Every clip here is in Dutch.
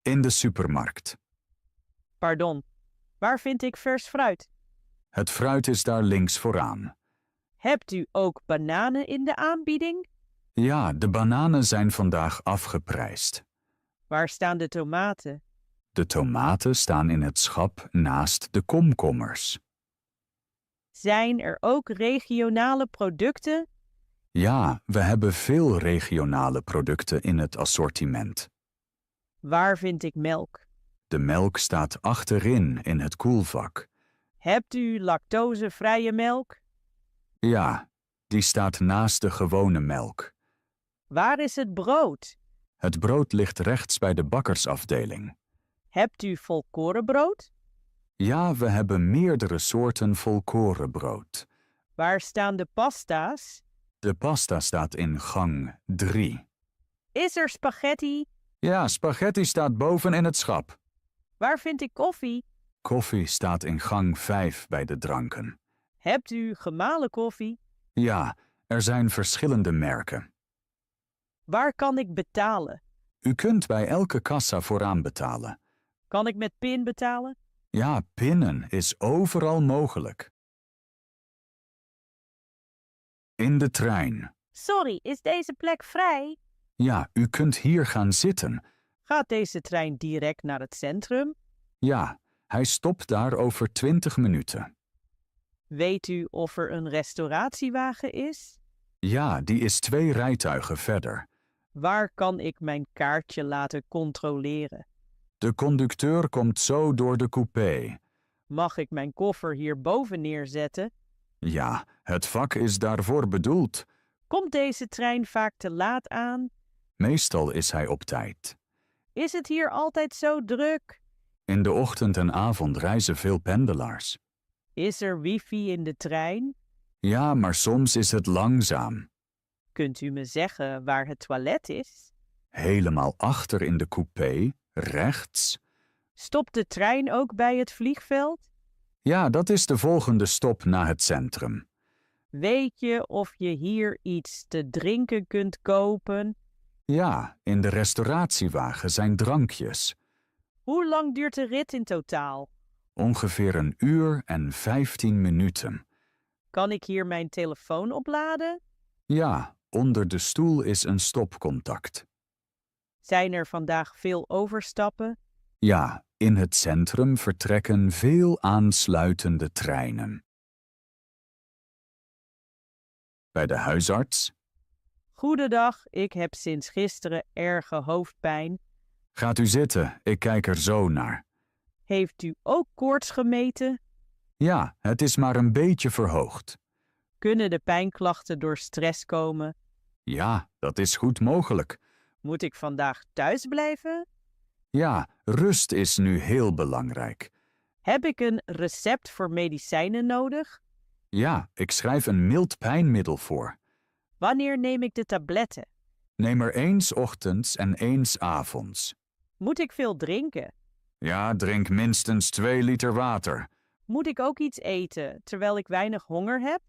In de supermarkt. Pardon, waar vind ik vers fruit? Het fruit is daar links vooraan. Hebt u ook bananen in de aanbieding? Ja, de bananen zijn vandaag afgeprijsd. Waar staan de tomaten? De tomaten staan in het schap naast de komkommers. Zijn er ook regionale producten? Ja, we hebben veel regionale producten in het assortiment. Waar vind ik melk? De melk staat achterin in het koelvak. Hebt u lactosevrije melk? Ja, die staat naast de gewone melk. Waar is het brood? Het brood ligt rechts bij de bakkersafdeling. Hebt u volkorenbrood? Ja, we hebben meerdere soorten volkorenbrood. Waar staan de pasta's? De pasta staat in gang 3. Is er spaghetti? Ja, spaghetti staat boven in het schap. Waar vind ik koffie? Koffie staat in gang 5 bij de dranken. Hebt u gemalen koffie? Ja, er zijn verschillende merken. Waar kan ik betalen? U kunt bij elke kassa vooraan betalen. Kan ik met PIN betalen? Ja, pinnen is overal mogelijk. In de trein. Sorry, is deze plek vrij? Ja, u kunt hier gaan zitten. Gaat deze trein direct naar het centrum? Ja, hij stopt daar over 20 minuten. Weet u of er een restauratiewagen is? Ja, die is 2 rijtuigen verder. Waar kan ik mijn kaartje laten controleren? De conducteur komt zo door de coupé. Mag ik mijn koffer hierboven neerzetten? Ja, het vak is daarvoor bedoeld. Komt deze trein vaak te laat aan? Meestal is hij op tijd. Is het hier altijd zo druk? In de ochtend en avond reizen veel pendelaars. Is er wifi in de trein? Ja, maar soms is het langzaam. Kunt u me zeggen waar het toilet is? Helemaal achter in de coupé, rechts. Stopt de trein ook bij het vliegveld? Ja, dat is de volgende stop na het centrum. Weet je of je hier iets te drinken kunt kopen? Ja, in de restauratiewagen zijn drankjes. Hoe lang duurt de rit in totaal? Ongeveer 1 uur en 15 minuten. Kan ik hier mijn telefoon opladen? Ja, onder de stoel is een stopcontact. Zijn er vandaag veel overstappen? Ja, in het centrum vertrekken veel aansluitende treinen. Bij de huisarts? Goedendag, ik heb sinds gisteren erge hoofdpijn. Gaat u zitten, ik kijk er zo naar. Heeft u ook koorts gemeten? Ja, het is maar een beetje verhoogd. Kunnen de pijnklachten door stress komen? Ja, dat is goed mogelijk. Moet ik vandaag thuis blijven? Ja, rust is nu heel belangrijk. Heb ik een recept voor medicijnen nodig? Ja, ik schrijf een mild pijnmiddel voor. Wanneer neem ik de tabletten? Neem er eens ochtends en eens avonds. Moet ik veel drinken? Ja, drink minstens 2 liter water. Moet ik ook iets eten terwijl ik weinig honger heb?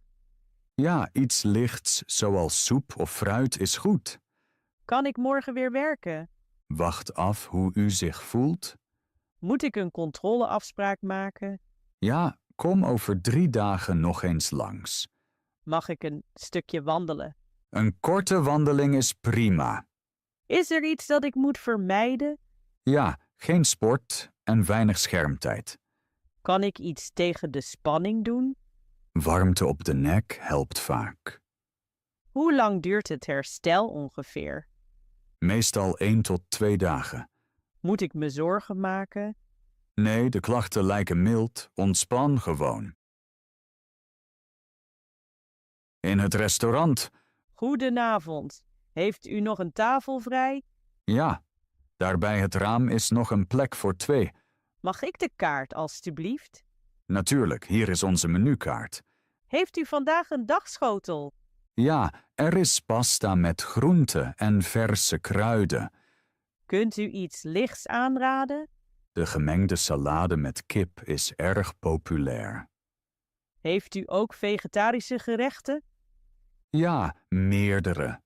Ja, iets lichts, zoals soep of fruit, is goed. Kan ik morgen weer werken? Wacht af hoe u zich voelt. Moet ik een controleafspraak maken? Ja, kom over 3 dagen nog eens langs. Mag ik een stukje wandelen? Een korte wandeling is prima. Is er iets dat ik moet vermijden? Ja, geen sport en weinig schermtijd. Kan ik iets tegen de spanning doen? Warmte op de nek helpt vaak. Hoe lang duurt het herstel ongeveer? Meestal 1 tot 2 dagen. Moet ik me zorgen maken? Nee, de klachten lijken mild, ontspan gewoon. In het restaurant? Goedenavond. Heeft u nog een tafel vrij? Ja, daar bij het raam is nog een plek voor 2. Mag ik de kaart, alstublieft? Natuurlijk, hier is onze menukaart. Heeft u vandaag een dagschotel? Ja, er is pasta met groenten en verse kruiden. Kunt u iets lichts aanraden? De gemengde salade met kip is erg populair. Heeft u ook vegetarische gerechten? Ja, meerdere.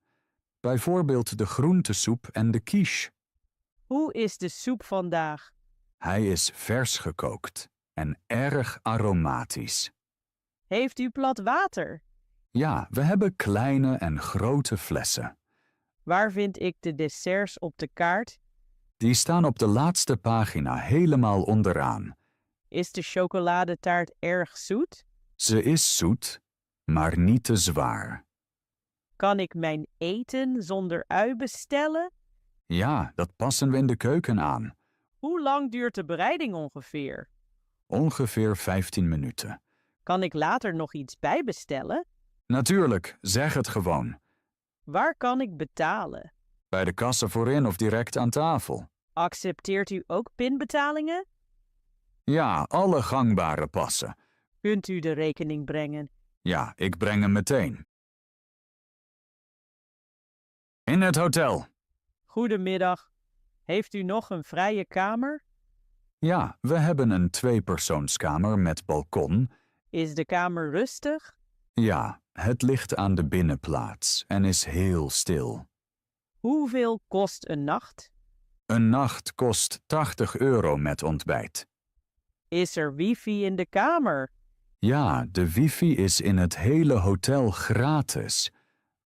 Bijvoorbeeld de groentesoep en de quiche. Hoe is de soep vandaag? Hij is vers gekookt en erg aromatisch. Heeft u plat water? Ja, we hebben kleine en grote flessen. Waar vind ik de desserts op de kaart? Die staan op de laatste pagina helemaal onderaan. Is de chocoladetaart erg zoet? Ze is zoet, maar niet te zwaar. Kan ik mijn eten zonder ui bestellen? Ja, dat passen we in de keuken aan. Hoe lang duurt de bereiding ongeveer? Ongeveer 15 minuten. Kan ik later nog iets bijbestellen? Natuurlijk, zeg het gewoon. Waar kan ik betalen? Bij de kassa voorin of direct aan tafel. Accepteert u ook pinbetalingen? Ja, alle gangbare passen. Kunt u de rekening brengen? Ja, ik breng hem meteen. In het hotel. Goedemiddag. Heeft u nog een vrije kamer? Ja, we hebben een tweepersoonskamer met balkon. Is de kamer rustig? Ja, het ligt aan de binnenplaats en is heel stil. Hoeveel kost een nacht? Een nacht kost €80 met ontbijt. Is er wifi in de kamer? Ja, de wifi is in het hele hotel gratis.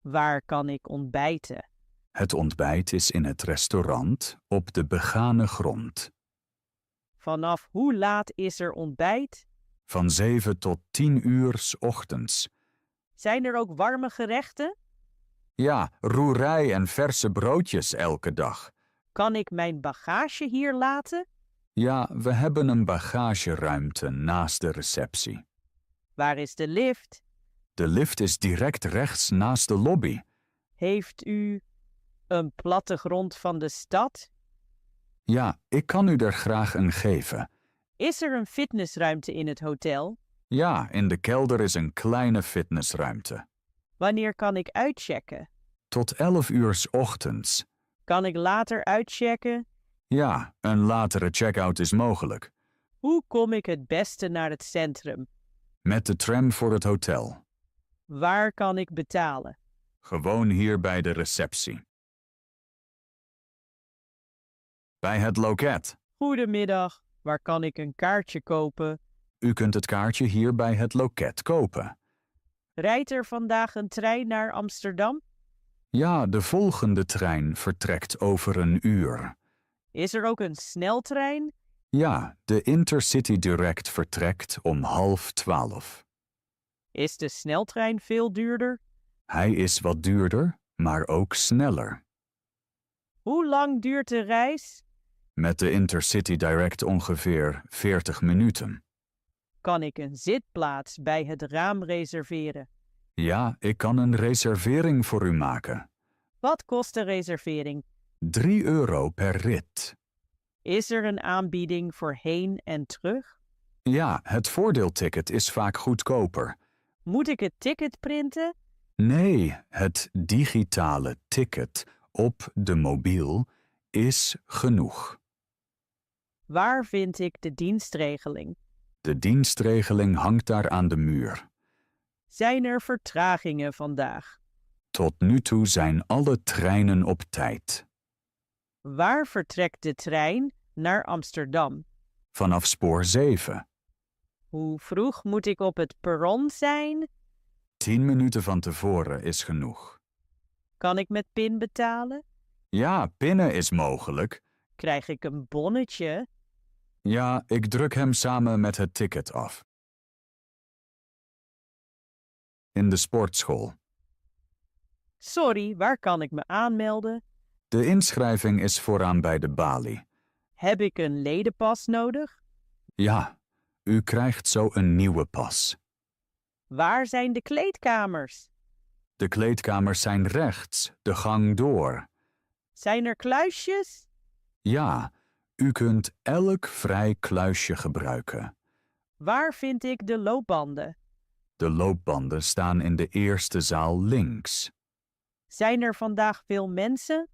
Waar kan ik ontbijten? Het ontbijt is in het restaurant op de begane grond. Vanaf hoe laat is er ontbijt? Van 7 tot 10 uur 's ochtends. Zijn er ook warme gerechten? Ja, roerij en verse broodjes elke dag. Kan ik mijn bagage hier laten? Ja, we hebben een bagageruimte naast de receptie. Waar is de lift? De lift is direct rechts naast de lobby. Heeft u een plattegrond van de stad? Ja, ik kan u er graag een geven. Is er een fitnessruimte in het hotel? Ja, in de kelder is een kleine fitnessruimte. Wanneer kan ik uitchecken? Tot 11 uur 's ochtends. Kan ik later uitchecken? Ja, een latere check-out is mogelijk. Hoe kom ik het beste naar het centrum? Met de tram voor het hotel. Waar kan ik betalen? Gewoon hier bij de receptie. Bij het loket. Goedemiddag, waar kan ik een kaartje kopen? U kunt het kaartje hier bij het loket kopen. Rijdt er vandaag een trein naar Amsterdam? Ja, de volgende trein vertrekt over een uur. Is er ook een sneltrein? Ja, de Intercity Direct vertrekt om 11:30. Is de sneltrein veel duurder? Hij is wat duurder, maar ook sneller. Hoe lang duurt de reis? Met de Intercity Direct ongeveer 40 minuten. Kan ik een zitplaats bij het raam reserveren? Ja, ik kan een reservering voor u maken. Wat kost de reservering? €3 per rit. Is er een aanbieding voor heen en terug? Ja, het voordeelticket is vaak goedkoper. Moet ik het ticket printen? Nee, het digitale ticket op de mobiel is genoeg. Waar vind ik de dienstregeling? De dienstregeling hangt daar aan de muur. Zijn er vertragingen vandaag? Tot nu toe zijn alle treinen op tijd. Waar vertrekt de trein naar Amsterdam? Vanaf spoor 7. Hoe vroeg moet ik op het perron zijn? 10 minuten van tevoren is genoeg. Kan ik met PIN betalen? Ja, pinnen is mogelijk. Krijg ik een bonnetje? Ja, ik druk hem samen met het ticket af. In de sportschool. Sorry, waar kan ik me aanmelden? De inschrijving is vooraan bij de balie. Heb ik een ledenpas nodig? Ja, u krijgt zo een nieuwe pas. Waar zijn de kleedkamers? De kleedkamers zijn rechts, de gang door. Zijn er kluisjes? Ja, u kunt elk vrij kluisje gebruiken. Waar vind ik de loopbanden? De loopbanden staan in de eerste zaal links. Zijn er vandaag veel mensen?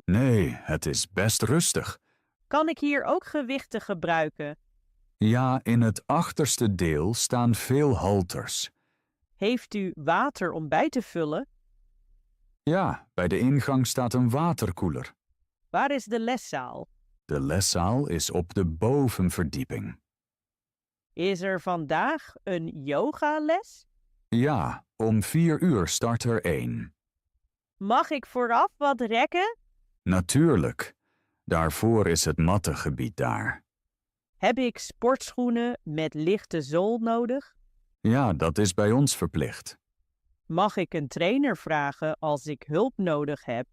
Nee, het is best rustig. Kan ik hier ook gewichten gebruiken? Ja, in het achterste deel staan veel halters. Heeft u water om bij te vullen? Ja, bij de ingang staat een waterkoeler. Waar is de leszaal? De leszaal is op de bovenverdieping. Is er vandaag een yogales? Ja, om 4 uur start er 1. Mag ik vooraf wat rekken? Natuurlijk. Daarvoor is het mattengebied daar. Heb ik sportschoenen met lichte zool nodig? Ja, dat is bij ons verplicht. Mag ik een trainer vragen als ik hulp nodig heb?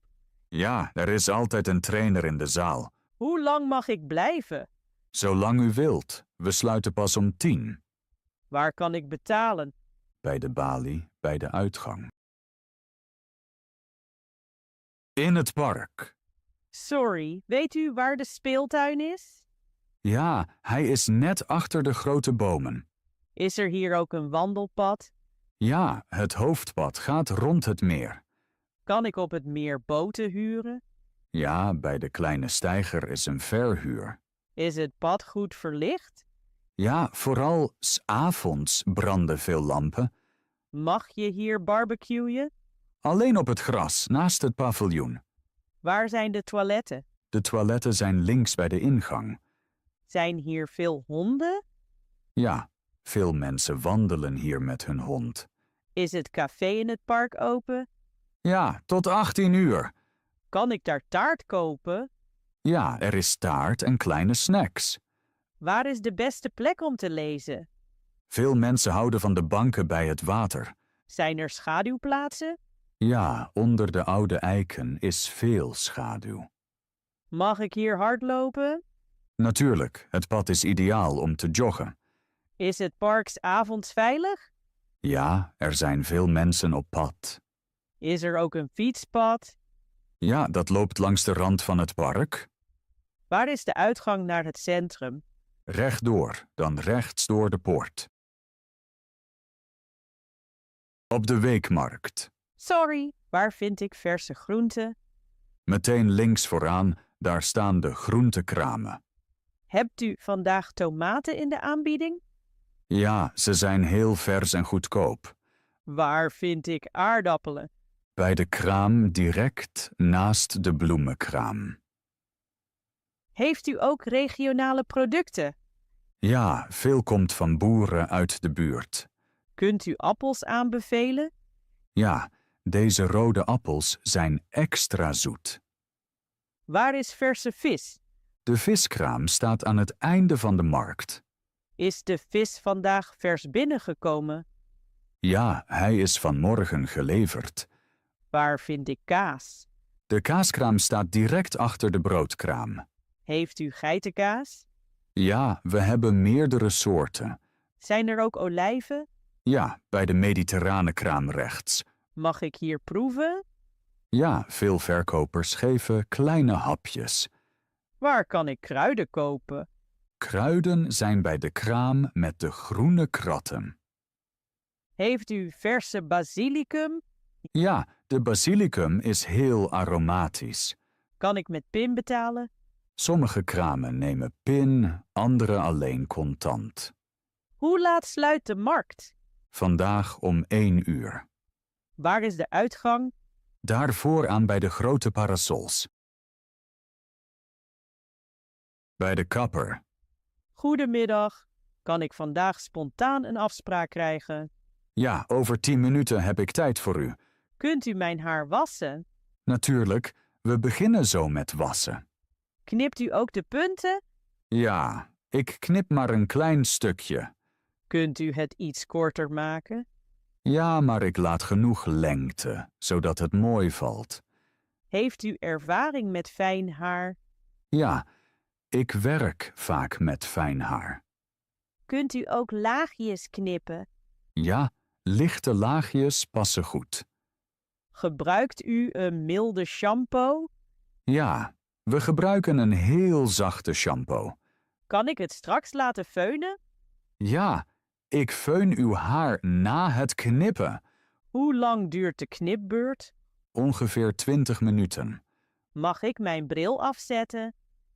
Ja, er is altijd een trainer in de zaal. Hoe lang mag ik blijven? Zolang u wilt. We sluiten pas om 10. Waar kan ik betalen? Bij de balie, bij de uitgang. In het park. Sorry, weet u waar de speeltuin is? Ja, hij is net achter de grote bomen. Is er hier ook een wandelpad? Ja, het hoofdpad gaat rond het meer. Kan ik op het meer boten huren? Ja, bij de kleine steiger is een verhuur. Is het pad goed verlicht? Ja, vooral 's avonds branden veel lampen. Mag je hier barbecuen? Alleen op het gras, naast het paviljoen. Waar zijn de toiletten? De toiletten zijn links bij de ingang. Zijn hier veel honden? Ja, veel mensen wandelen hier met hun hond. Is het café in het park open? Ja, tot 18 uur. Kan ik daar taart kopen? Ja, er is taart en kleine snacks. Waar is de beste plek om te lezen? Veel mensen houden van de banken bij het water. Zijn er schaduwplaatsen? Ja, onder de oude eiken is veel schaduw. Mag ik hier hardlopen? Natuurlijk, het pad is ideaal om te joggen. Is het park 's avonds veilig? Ja, er zijn veel mensen op pad. Is er ook een fietspad? Ja, dat loopt langs de rand van het park. Waar is de uitgang naar het centrum? Rechtdoor, dan rechts door de poort. Op de weekmarkt. Sorry, waar vind ik verse groenten? Meteen links vooraan, daar staan de groentekramen. Hebt u vandaag tomaten in de aanbieding? Ja, ze zijn heel vers en goedkoop. Waar vind ik aardappelen? Bij de kraam direct naast de bloemenkraam. Heeft u ook regionale producten? Ja, veel komt van boeren uit de buurt. Kunt u appels aanbevelen? Ja, deze rode appels zijn extra zoet. Waar is verse vis? De viskraam staat aan het einde van de markt. Is de vis vandaag vers binnengekomen? Ja, hij is vanmorgen geleverd. Waar vind ik kaas? De kaaskraam staat direct achter de broodkraam. Heeft u geitenkaas? Ja, we hebben meerdere soorten. Zijn er ook olijven? Ja, bij de mediterrane kraam rechts. Mag ik hier proeven? Ja, veel verkopers geven kleine hapjes. Waar kan ik kruiden kopen? Kruiden zijn bij de kraam met de groene kratten. Heeft u verse basilicum? Ja, de basilicum is heel aromatisch. Kan ik met pin betalen? Sommige kramen nemen pin, andere alleen contant. Hoe laat sluit de markt? Vandaag om 1 uur. Waar is de uitgang? Daar vooraan bij de grote parasols. Bij de kapper. Goedemiddag. Kan ik vandaag spontaan een afspraak krijgen? Ja, over 10 minuten heb ik tijd voor u. Kunt u mijn haar wassen? Natuurlijk, we beginnen zo met wassen. Knipt u ook de punten? Ja, ik knip maar een klein stukje. Kunt u het iets korter maken? Ja, maar ik laat genoeg lengte, zodat het mooi valt. Heeft u ervaring met fijn haar? Ja, ik werk vaak met fijn haar. Kunt u ook laagjes knippen? Ja, lichte laagjes passen goed. Gebruikt u een milde shampoo? Ja, we gebruiken een heel zachte shampoo. Kan ik het straks laten feunen? Ja, ik feun uw haar na het knippen. Hoe lang duurt de knipbeurt? Ongeveer 20 minuten. Mag ik mijn bril afzetten?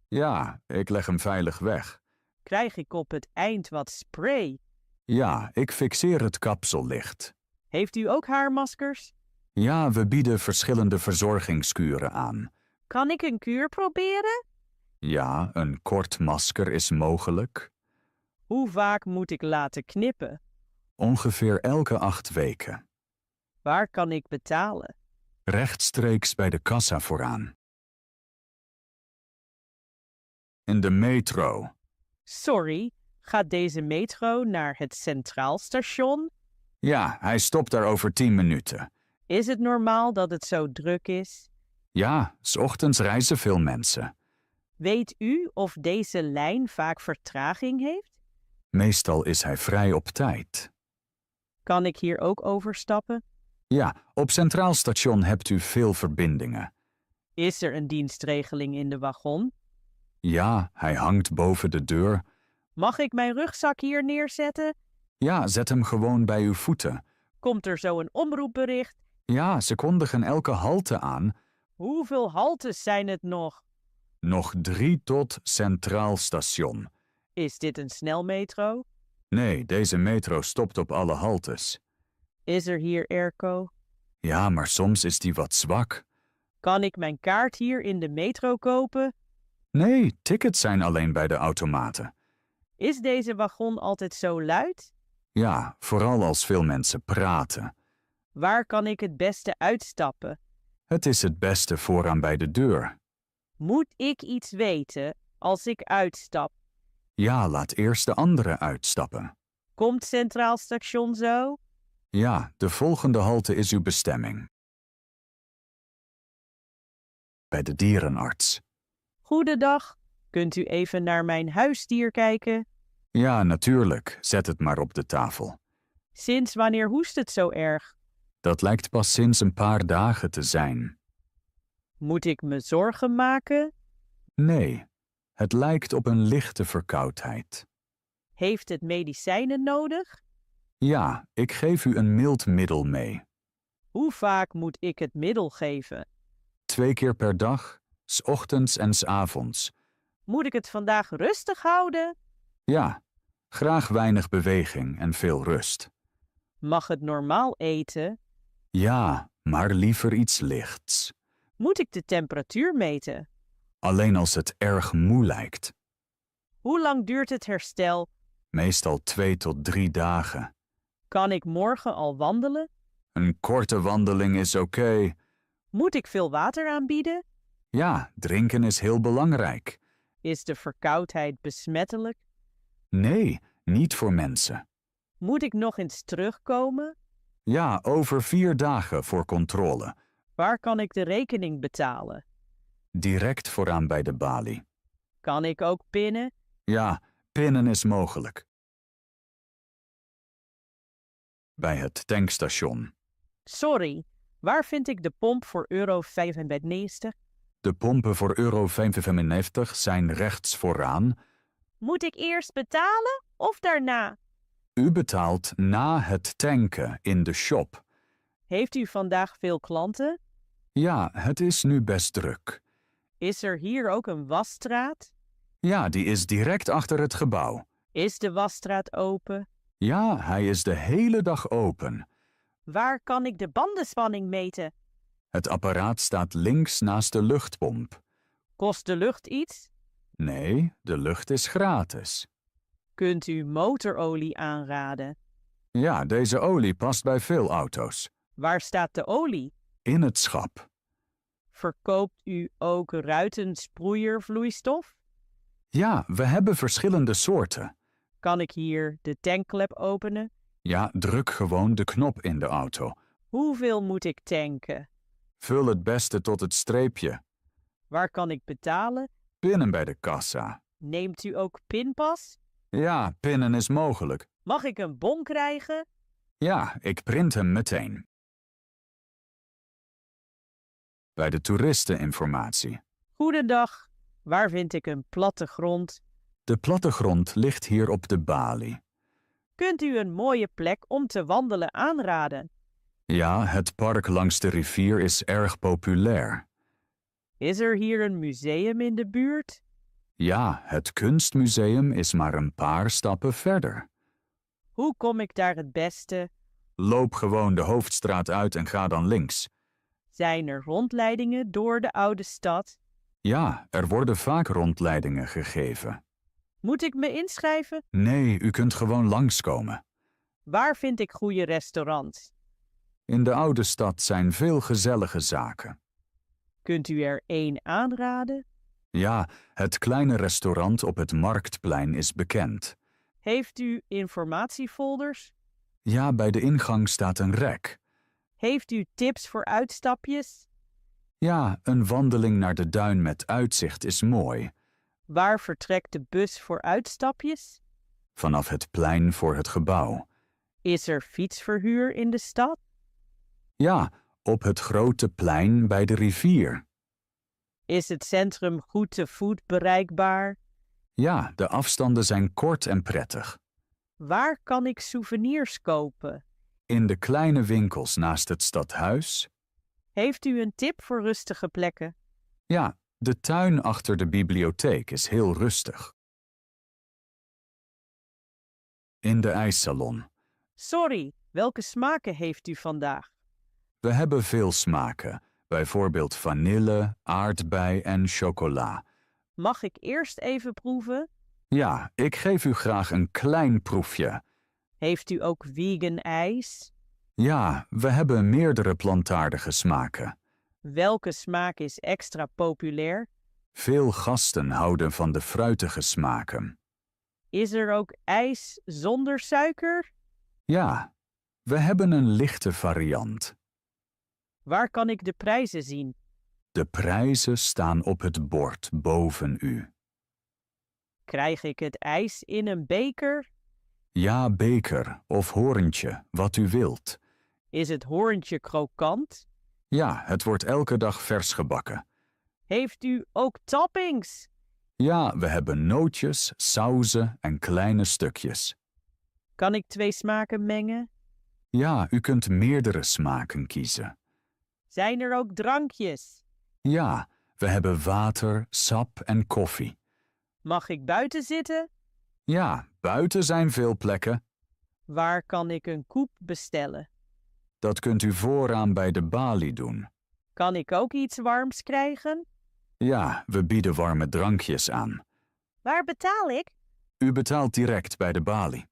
Ja, ik leg hem veilig weg. Krijg ik op het eind wat spray? Ja, ik fixeer het kapsel licht. Heeft u ook haarmaskers? Ja, we bieden verschillende verzorgingskuren aan. Kan ik een kuur proberen? Ja, een kort masker is mogelijk. Hoe vaak moet ik laten knippen? Ongeveer elke 8 weken. Waar kan ik betalen? Rechtstreeks bij de kassa vooraan. In de metro. Sorry, gaat deze metro naar het Centraal Station? Ja, hij stopt daar over 10 minuten. Is het normaal dat het zo druk is? Ja, 's ochtends reizen veel mensen. Weet u of deze lijn vaak vertraging heeft? Meestal is hij vrij op tijd. Kan ik hier ook overstappen? Ja, op Centraal Station hebt u veel verbindingen. Is er een dienstregeling in de wagon? Ja, hij hangt boven de deur. Mag ik mijn rugzak hier neerzetten? Ja, zet hem gewoon bij uw voeten. Komt er zo een omroepbericht? Ja, ze kondigen elke halte aan. Hoeveel haltes zijn het nog? Nog 3 tot Centraal Station. Is dit een snelmetro? Nee, deze metro stopt op alle haltes. Is er hier airco? Ja, maar soms is die wat zwak. Kan ik mijn kaart hier in de metro kopen? Nee, tickets zijn alleen bij de automaten. Is deze wagon altijd zo luid? Ja, vooral als veel mensen praten. Waar kan ik het beste uitstappen? Het is het beste vooraan bij de deur. Moet ik iets weten als ik uitstap? Ja, laat eerst de anderen uitstappen. Komt Centraal Station zo? Ja, de volgende halte is uw bestemming. Bij de dierenarts. Goedendag, kunt u even naar mijn huisdier kijken? Ja, natuurlijk. Zet het maar op de tafel. Sinds wanneer hoest het zo erg? Dat lijkt pas sinds een paar dagen te zijn. Moet ik me zorgen maken? Nee, het lijkt op een lichte verkoudheid. Heeft het medicijnen nodig? Ja, ik geef u een mild middel mee. Hoe vaak moet ik het middel geven? 2 keer per dag, 's ochtends en 's avonds. Moet ik het vandaag rustig houden? Ja, graag weinig beweging en veel rust. Mag het normaal eten? Ja, maar liever iets lichts. Moet ik de temperatuur meten? Alleen als het erg moe lijkt. Hoe lang duurt het herstel? Meestal 2 tot 3 dagen. Kan ik morgen al wandelen? Een korte wandeling is oké. Moet ik veel water aanbieden? Ja, drinken is heel belangrijk. Is de verkoudheid besmettelijk? Nee, niet voor mensen. Moet ik nog eens terugkomen? Ja, over 4 dagen voor controle. Waar kan ik de rekening betalen? Direct vooraan bij de balie. Kan ik ook pinnen? Ja, pinnen is mogelijk. Bij het tankstation. Sorry, waar vind ik de pomp voor euro 95? De pompen voor euro 95 zijn rechts vooraan. Moet ik eerst betalen of daarna? U betaalt na het tanken in de shop. Heeft u vandaag veel klanten? Ja, het is nu best druk. Is er hier ook een wasstraat? Ja, die is direct achter het gebouw. Is de wasstraat open? Ja, hij is de hele dag open. Waar kan ik de bandenspanning meten? Het apparaat staat links naast de luchtpomp. Kost de lucht iets? Nee, de lucht is gratis. Kunt u motorolie aanraden? Ja, deze olie past bij veel auto's. Waar staat de olie? In het schap. Verkoopt u ook ruitensproeiervloeistof? Ja, we hebben verschillende soorten. Kan ik hier de tankklep openen? Ja, druk gewoon de knop in de auto. Hoeveel moet ik tanken? Vul het beste tot het streepje. Waar kan ik betalen? Pinnen bij de kassa. Neemt u ook pinpas? Ja, pinnen is mogelijk. Mag ik een bon krijgen? Ja, ik print hem meteen. Bij de toeristeninformatie. Goedendag, waar vind ik een plattegrond? De plattegrond ligt hier op de balie. Kunt u een mooie plek om te wandelen aanraden? Ja, het park langs de rivier is erg populair. Is er hier een museum in de buurt? Ja, het kunstmuseum is maar een paar stappen verder. Hoe kom ik daar het beste? Loop gewoon de hoofdstraat uit en ga dan links. Zijn er rondleidingen door de oude stad? Ja, er worden vaak rondleidingen gegeven. Moet ik me inschrijven? Nee, u kunt gewoon langskomen. Waar vind ik goede restaurants? In de oude stad zijn veel gezellige zaken. Kunt u er één aanraden? Ja, het kleine restaurant op het Marktplein is bekend. Heeft u informatiefolders? Ja, bij de ingang staat een rek. Heeft u tips voor uitstapjes? Ja, een wandeling naar de duin met uitzicht is mooi. Waar vertrekt de bus voor uitstapjes? Vanaf het plein voor het gebouw. Is er fietsverhuur in de stad? Ja, op het grote plein bij de rivier. Is het centrum goed te voet bereikbaar? Ja, de afstanden zijn kort en prettig. Waar kan ik souvenirs kopen? In de kleine winkels naast het stadhuis. Heeft u een tip voor rustige plekken? Ja, de tuin achter de bibliotheek is heel rustig. In de ijssalon. Sorry, welke smaken heeft u vandaag? We hebben veel smaken, bijvoorbeeld vanille, aardbei en chocola. Mag ik eerst even proeven? Ja, ik geef u graag een klein proefje. Heeft u ook vegan ijs? Ja, we hebben meerdere plantaardige smaken. Welke smaak is extra populair? Veel gasten houden van de fruitige smaken. Is er ook ijs zonder suiker? Ja, we hebben een lichte variant. Waar kan ik de prijzen zien? De prijzen staan op het bord boven u. Krijg ik het ijs in een beker? Ja, beker of hoorntje, wat u wilt. Is het hoorntje krokant? Ja, het wordt elke dag vers gebakken. Heeft u ook toppings? Ja, we hebben nootjes, sauzen en kleine stukjes. Kan ik 2 smaken mengen? Ja, u kunt meerdere smaken kiezen. Zijn er ook drankjes? Ja, we hebben water, sap en koffie. Mag ik buiten zitten? Ja, buiten zijn veel plekken. Waar kan ik een koep bestellen? Dat kunt u vooraan bij de balie doen. Kan ik ook iets warms krijgen? Ja, we bieden warme drankjes aan. Waar betaal ik? U betaalt direct bij de balie.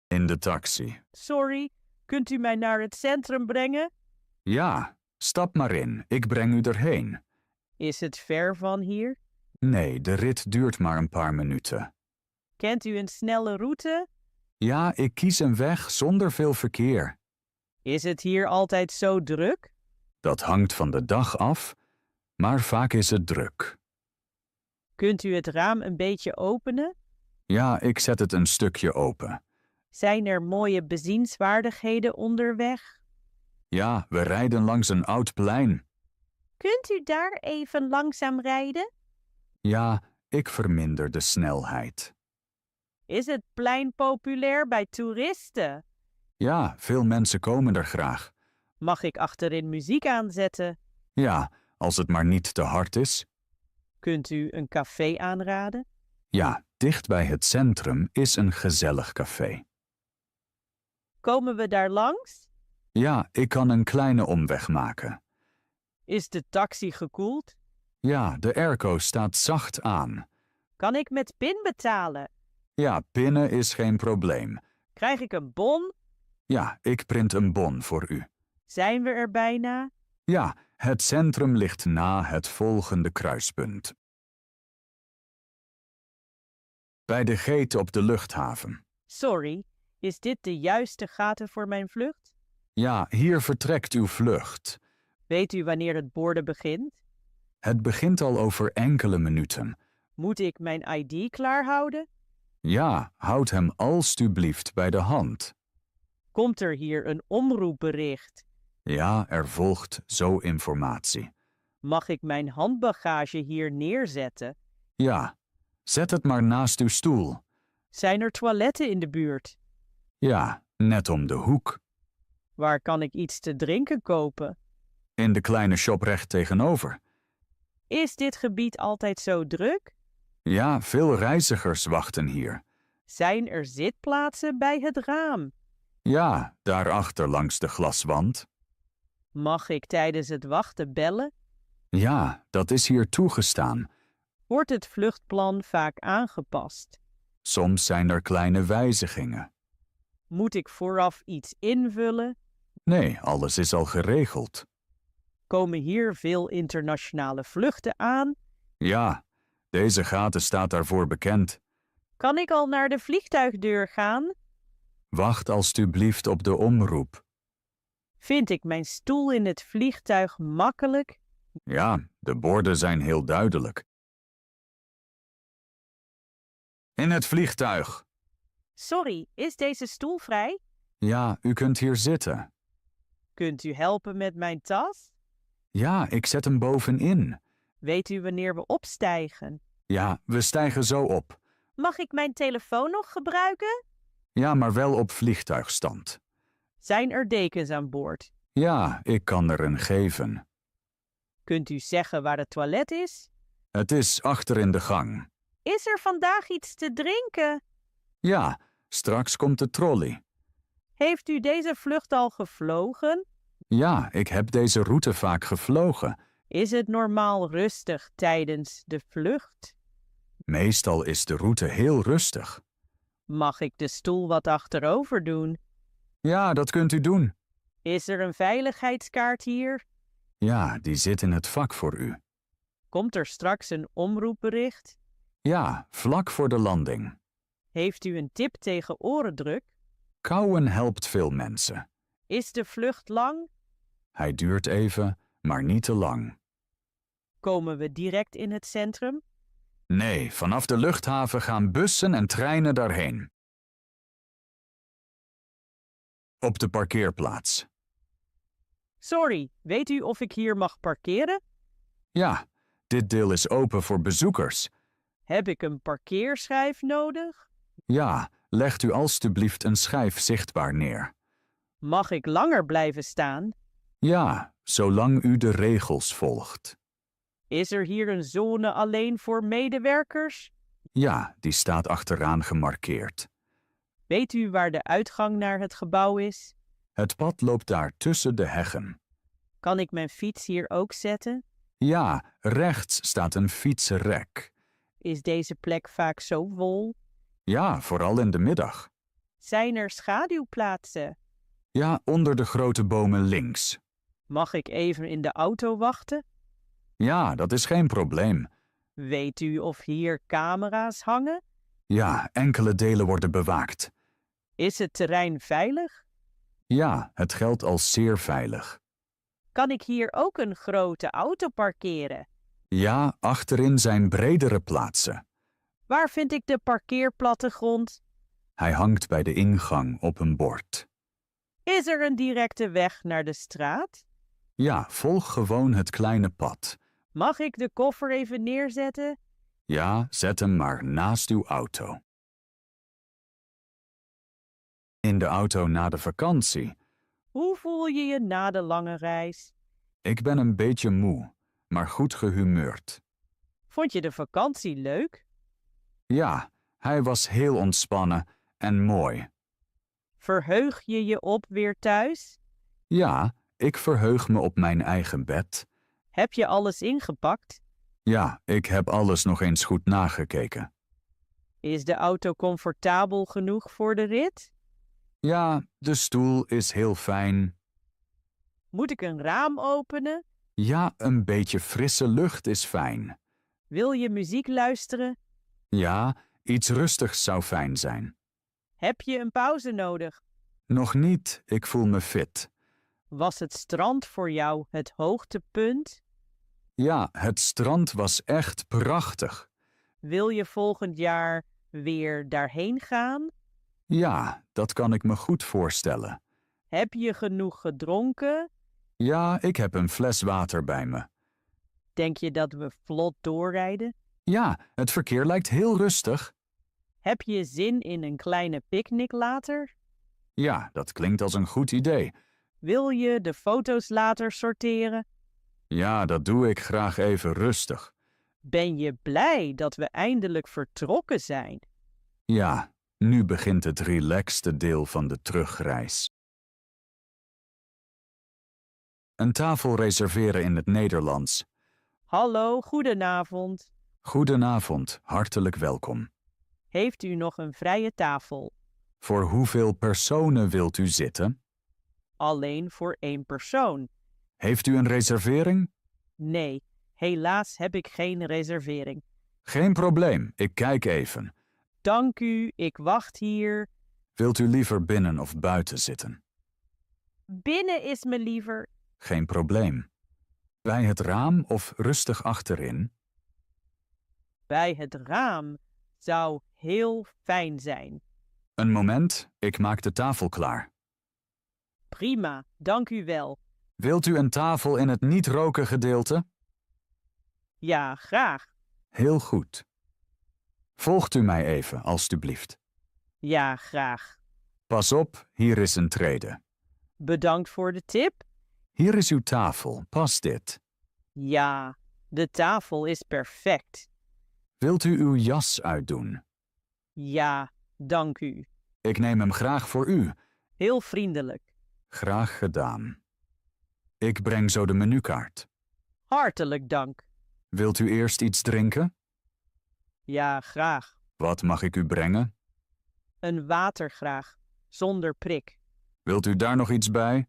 In de taxi. Sorry, kunt u mij naar het centrum brengen? Ja, stap maar in, ik breng u erheen. Is het ver van hier? Nee, de rit duurt maar een paar minuten. Kent u een snelle route? Ja, ik kies een weg zonder veel verkeer. Is het hier altijd zo druk? Dat hangt van de dag af, maar vaak is het druk. Kunt u het raam een beetje openen? Ja, ik zet het een stukje open. Zijn er mooie bezienswaardigheden onderweg? Ja, we rijden langs een oud plein. Kunt u daar even langzaam rijden? Ja, ik verminder de snelheid. Is het plein populair bij toeristen? Ja, veel mensen komen er graag. Mag ik achterin muziek aanzetten? Ja, als het maar niet te hard is. Kunt u een café aanraden? Ja, dicht bij het centrum is een gezellig café. Komen we daar langs? Ja, ik kan een kleine omweg maken. Is de taxi gekoeld? Ja, de airco staat zacht aan. Kan ik met PIN betalen? Ja, pinnen is geen probleem. Krijg ik een bon? Ja, ik print een bon voor u. Zijn we er bijna? Ja, het centrum ligt na het volgende kruispunt. Bij de gate op de luchthaven. Sorry, is dit de juiste gaten voor mijn vlucht? Ja, hier vertrekt uw vlucht. Weet u wanneer het borden begint? Het begint al over enkele minuten. Moet ik mijn ID klaarhouden? Ja, houd hem alstublieft bij de hand. Komt er hier een omroepbericht? Ja, er volgt zo informatie. Mag ik mijn handbagage hier neerzetten? Ja, zet het maar naast uw stoel. Zijn er toiletten in de buurt? Ja, net om de hoek. Waar kan ik iets te drinken kopen? In de kleine shop recht tegenover. Is dit gebied altijd zo druk? Ja, veel reizigers wachten hier. Zijn er zitplaatsen bij het raam? Ja, daarachter langs de glaswand. Mag ik tijdens het wachten bellen? Ja, dat is hier toegestaan. Wordt het vluchtplan vaak aangepast? Soms zijn er kleine wijzigingen. Moet ik vooraf iets invullen? Nee, alles is al geregeld. Komen hier veel internationale vluchten aan? Ja, deze gate staat daarvoor bekend. Kan ik al naar de vliegtuigdeur gaan? Wacht alstublieft op de omroep. Vind ik mijn stoel in het vliegtuig makkelijk? Ja, de borden zijn heel duidelijk. In het vliegtuig. Sorry, is deze stoel vrij? Ja, u kunt hier zitten. Kunt u helpen met mijn tas? Ja, ik zet hem bovenin. Weet u wanneer we opstijgen? Ja, we stijgen zo op. Mag ik mijn telefoon nog gebruiken? Ja, maar wel op vliegtuigstand. Zijn er dekens aan boord? Ja, ik kan er een geven. Kunt u zeggen waar het toilet is? Het is achter in de gang. Is er vandaag iets te drinken? Ja, straks komt de trolley. Heeft u deze vlucht al gevlogen? Ja, ik heb deze route vaak gevlogen. Is het normaal rustig tijdens de vlucht? Meestal is de route heel rustig. Mag ik de stoel wat achterover doen? Ja, dat kunt u doen. Is er een veiligheidskaart hier? Ja, die zit in het vak voor u. Komt er straks een omroepbericht? Ja, vlak voor de landing. Heeft u een tip tegen orendruk? Kauwen helpt veel mensen. Is de vlucht lang? Hij duurt even, maar niet te lang. Komen we direct in het centrum? Nee, vanaf de luchthaven gaan bussen en treinen daarheen. Op de parkeerplaats. Sorry, weet u of ik hier mag parkeren? Ja, dit deel is open voor bezoekers. Heb ik een parkeerschijf nodig? Ja, legt u alstublieft een schijf zichtbaar neer. Mag ik langer blijven staan? Ja, zolang u de regels volgt. Is er hier een zone alleen voor medewerkers? Ja, die staat achteraan gemarkeerd. Weet u waar de uitgang naar het gebouw is? Het pad loopt daar tussen de heggen. Kan ik mijn fiets hier ook zetten? Ja, rechts staat een fietsenrek. Is deze plek vaak zo vol? Ja, vooral in de middag. Zijn er schaduwplaatsen? Ja, onder de grote bomen links. Mag ik even in de auto wachten? Ja, dat is geen probleem. Weet u of hier camera's hangen? Ja, enkele delen worden bewaakt. Is het terrein veilig? Ja, het geldt als zeer veilig. Kan ik hier ook een grote auto parkeren? Ja, achterin zijn bredere plaatsen. Waar vind ik de parkeerplattegrond? Hij hangt bij de ingang op een bord. Is er een directe weg naar de straat? Ja, volg gewoon het kleine pad. Mag ik de koffer even neerzetten? Ja, zet hem maar naast uw auto. In de auto na de vakantie. Hoe voel je je na de lange reis? Ik ben een beetje moe, maar goed gehumeurd. Vond je de vakantie leuk? Ja, hij was heel ontspannen en mooi. Verheug je je op weer thuis? Ja, ik verheug me op mijn eigen bed. Heb je alles ingepakt? Ja, ik heb alles nog eens goed nagekeken. Is de auto comfortabel genoeg voor de rit? Ja, de stoel is heel fijn. Moet ik een raam openen? Ja, een beetje frisse lucht is fijn. Wil je muziek luisteren? Ja, iets rustigs zou fijn zijn. Heb je een pauze nodig? Nog niet, ik voel me fit. Was het strand voor jou het hoogtepunt? Ja, het strand was echt prachtig. Wil je volgend jaar weer daarheen gaan? Ja, dat kan ik me goed voorstellen. Heb je genoeg gedronken? Ja, ik heb een fles water bij me. Denk je dat we vlot doorrijden? Ja, het verkeer lijkt heel rustig. Heb je zin in een kleine picknick later? Ja, dat klinkt als een goed idee. Wil je de foto's later sorteren? Ja, dat doe ik graag even rustig. Ben je blij dat we eindelijk vertrokken zijn? Ja, nu begint het relaxte deel van de terugreis. Een tafel reserveren in het Nederlands. Hallo, goedenavond. Goedenavond, hartelijk welkom. Heeft u nog een vrije tafel? Voor hoeveel personen wilt u zitten? Alleen voor 1 persoon. Heeft u een reservering? Nee, helaas heb ik geen reservering. Geen probleem, ik kijk even. Dank u, ik wacht hier. Wilt u liever binnen of buiten zitten? Binnen is me liever. Geen probleem. Bij het raam of rustig achterin? Bij het raam zou heel fijn zijn. Een moment, ik maak de tafel klaar. Prima, dank u wel. Wilt u een tafel in het niet-roken gedeelte? Ja, graag. Heel goed. Volgt u mij even, alstublieft. Ja, graag. Pas op, hier is een trede. Bedankt voor de tip. Hier is uw tafel, past dit? Ja, de tafel is perfect. Wilt u uw jas uitdoen? Ja, dank u. Ik neem hem graag voor u. Heel vriendelijk. Graag gedaan. Ik breng zo de menukaart. Hartelijk dank. Wilt u eerst iets drinken? Ja, graag. Wat mag ik u brengen? Een water graag, zonder prik. Wilt u daar nog iets bij?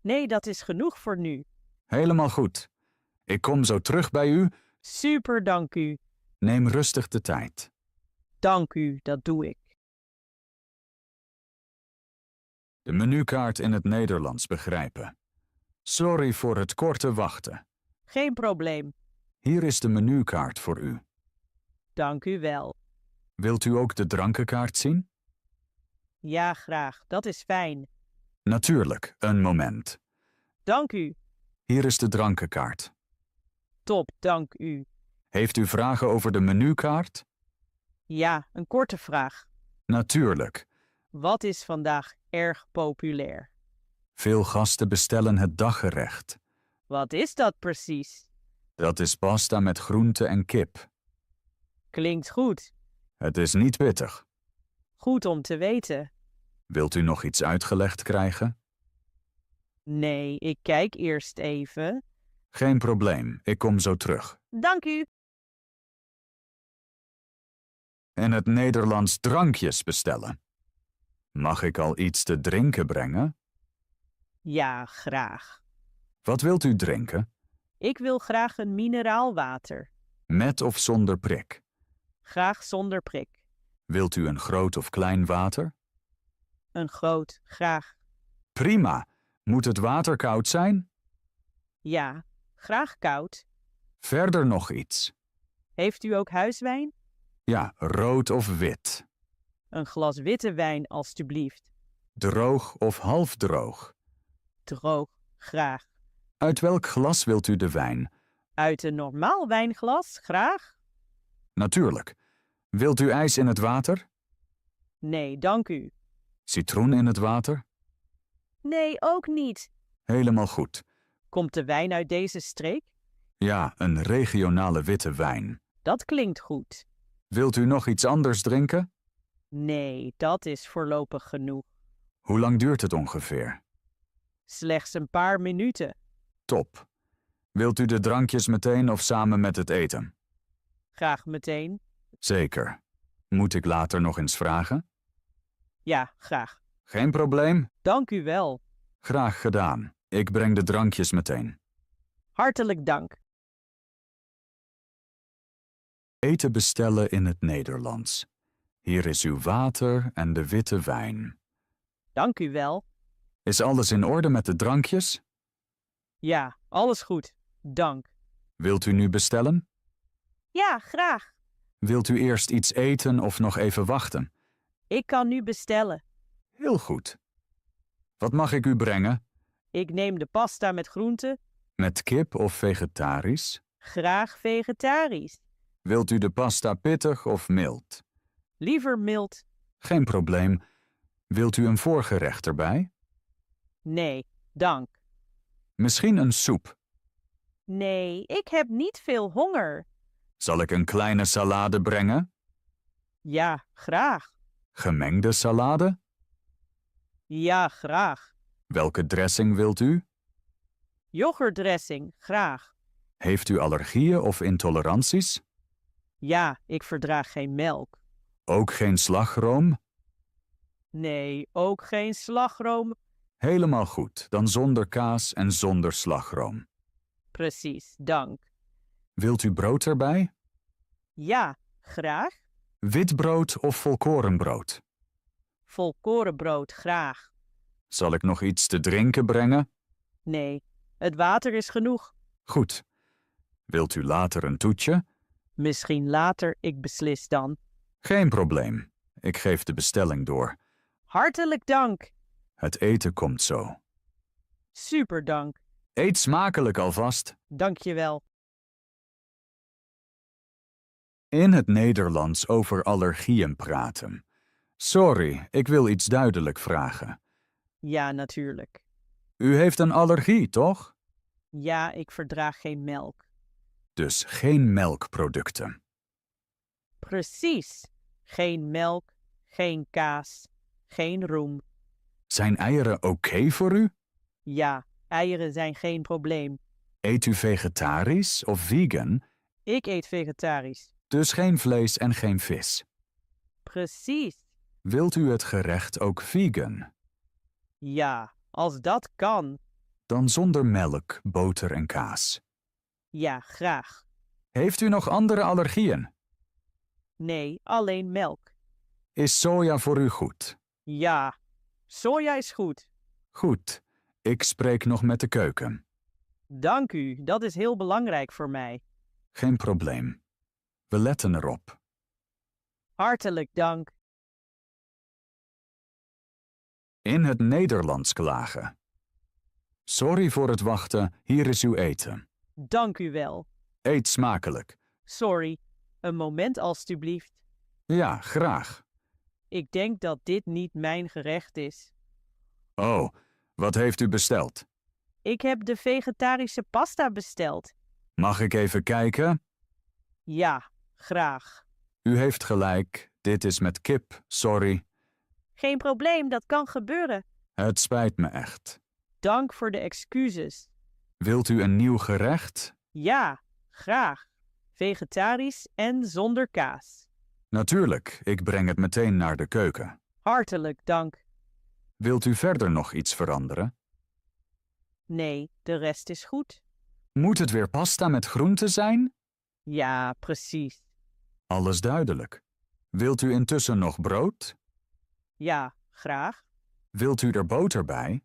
Nee, dat is genoeg voor nu. Helemaal goed. Ik kom zo terug bij u. Super, dank u. Neem rustig de tijd. Dank u, dat doe ik. De menukaart in het Nederlands begrijpen. Sorry voor het korte wachten. Geen probleem. Hier is de menukaart voor u. Dank u wel. Wilt u ook de drankenkaart zien? Ja, graag, dat is fijn. Natuurlijk, een moment. Dank u. Hier is de drankenkaart. Top, dank u. Heeft u vragen over de menukaart? Ja, een korte vraag. Natuurlijk. Wat is vandaag erg populair? Veel gasten bestellen het daggerecht. Wat is dat precies? Dat is pasta met groente en kip. Klinkt goed. Het is niet pittig. Goed om te weten. Wilt u nog iets uitgelegd krijgen? Nee, ik kijk eerst even. Geen probleem, ik kom zo terug. Dank u. In het Nederlands drankjes bestellen. Mag ik al iets te drinken brengen? Ja, graag. Wat wilt u drinken? Ik wil graag een mineraalwater. Met of zonder prik? Graag zonder prik. Wilt u een groot of klein water? Een groot, graag. Prima. Moet het water koud zijn? Ja, graag koud. Verder nog iets? Heeft u ook huiswijn? Ja, rood of wit. Een glas witte wijn, alstublieft. Droog of halfdroog? Droog, graag. Uit welk glas wilt u de wijn? Uit een normaal wijnglas, graag? Natuurlijk. Wilt u ijs in het water? Nee, dank u. Citroen in het water? Nee, ook niet. Helemaal goed. Komt de wijn uit deze streek? Ja, een regionale witte wijn. Dat klinkt goed. Wilt u nog iets anders drinken? Nee, dat is voorlopig genoeg. Hoe lang duurt het ongeveer? Slechts een paar minuten. Top. Wilt u de drankjes meteen of samen met het eten? Graag meteen. Zeker. Moet ik later nog eens vragen? Ja, graag. Geen probleem. Dank u wel. Graag gedaan. Ik breng de drankjes meteen. Hartelijk dank. Eten bestellen in het Nederlands. Hier is uw water en de witte wijn. Dank u wel. Is alles in orde met de drankjes? Ja, alles goed. Dank. Wilt u nu bestellen? Ja, graag. Wilt u eerst iets eten of nog even wachten? Ik kan nu bestellen. Heel goed. Wat mag ik u brengen? Ik neem de pasta met groenten. Met kip of vegetarisch? Graag vegetarisch. Wilt u de pasta pittig of mild? Liever mild. Geen probleem. Wilt u een voorgerecht erbij? Nee, dank. Misschien een soep. Nee, ik heb niet veel honger. Zal ik een kleine salade brengen? Ja, graag. Gemengde salade? Ja, graag. Welke dressing wilt u? Yoghurtdressing, graag. Heeft u allergieën of intoleranties? Ja, ik verdraag geen melk. Ook geen slagroom? Nee, ook geen slagroom. Helemaal goed, dan zonder kaas en zonder slagroom. Precies, dank. Wilt u brood erbij? Ja, graag. Wit brood of volkorenbrood? Volkorenbrood, graag. Zal ik nog iets te drinken brengen? Nee, het water is genoeg. Goed. Wilt u later een toetje? Misschien later, ik beslis dan. Geen probleem. Ik geef de bestelling door. Hartelijk dank. Het eten komt zo. Super dank. Eet smakelijk alvast. Dank je wel. In het Nederlands over allergieën praten. Sorry, ik wil iets duidelijk vragen. Ja, natuurlijk. U heeft een allergie, toch? Ja, ik verdraag geen melk. Dus geen melkproducten. Precies. Geen melk, geen kaas, geen roem. Zijn eieren oké voor u? Ja, eieren zijn geen probleem. Eet u vegetarisch of vegan? Ik eet vegetarisch. Dus geen vlees en geen vis. Precies. Wilt u het gerecht ook vegan? Ja, als dat kan. Dan zonder melk, boter en kaas. Ja, graag. Heeft u nog andere allergieën? Nee, alleen melk. Is soja voor u goed? Ja, soja is goed. Goed. Ik spreek nog met de keuken. Dank u, dat is heel belangrijk voor mij. Geen probleem. We letten erop. Hartelijk dank. In het Nederlands klagen. Sorry voor het wachten, hier is uw eten. Dank u wel. Eet smakelijk. Sorry, een moment alstublieft. Ja, graag. Ik denk dat dit niet mijn gerecht is. Oh, wat heeft u besteld? Ik heb de vegetarische pasta besteld. Mag ik even kijken? Ja, graag. U heeft gelijk, dit is met kip, sorry. Geen probleem, dat kan gebeuren. Het spijt me echt. Dank voor de excuses. Wilt u een nieuw gerecht? Ja, graag. Vegetarisch en zonder kaas. Natuurlijk, ik breng het meteen naar de keuken. Hartelijk dank. Wilt u verder nog iets veranderen? Nee, de rest is goed. Moet het weer pasta met groenten zijn? Ja, precies. Alles duidelijk. Wilt u intussen nog brood? Ja, graag. Wilt u er boter bij?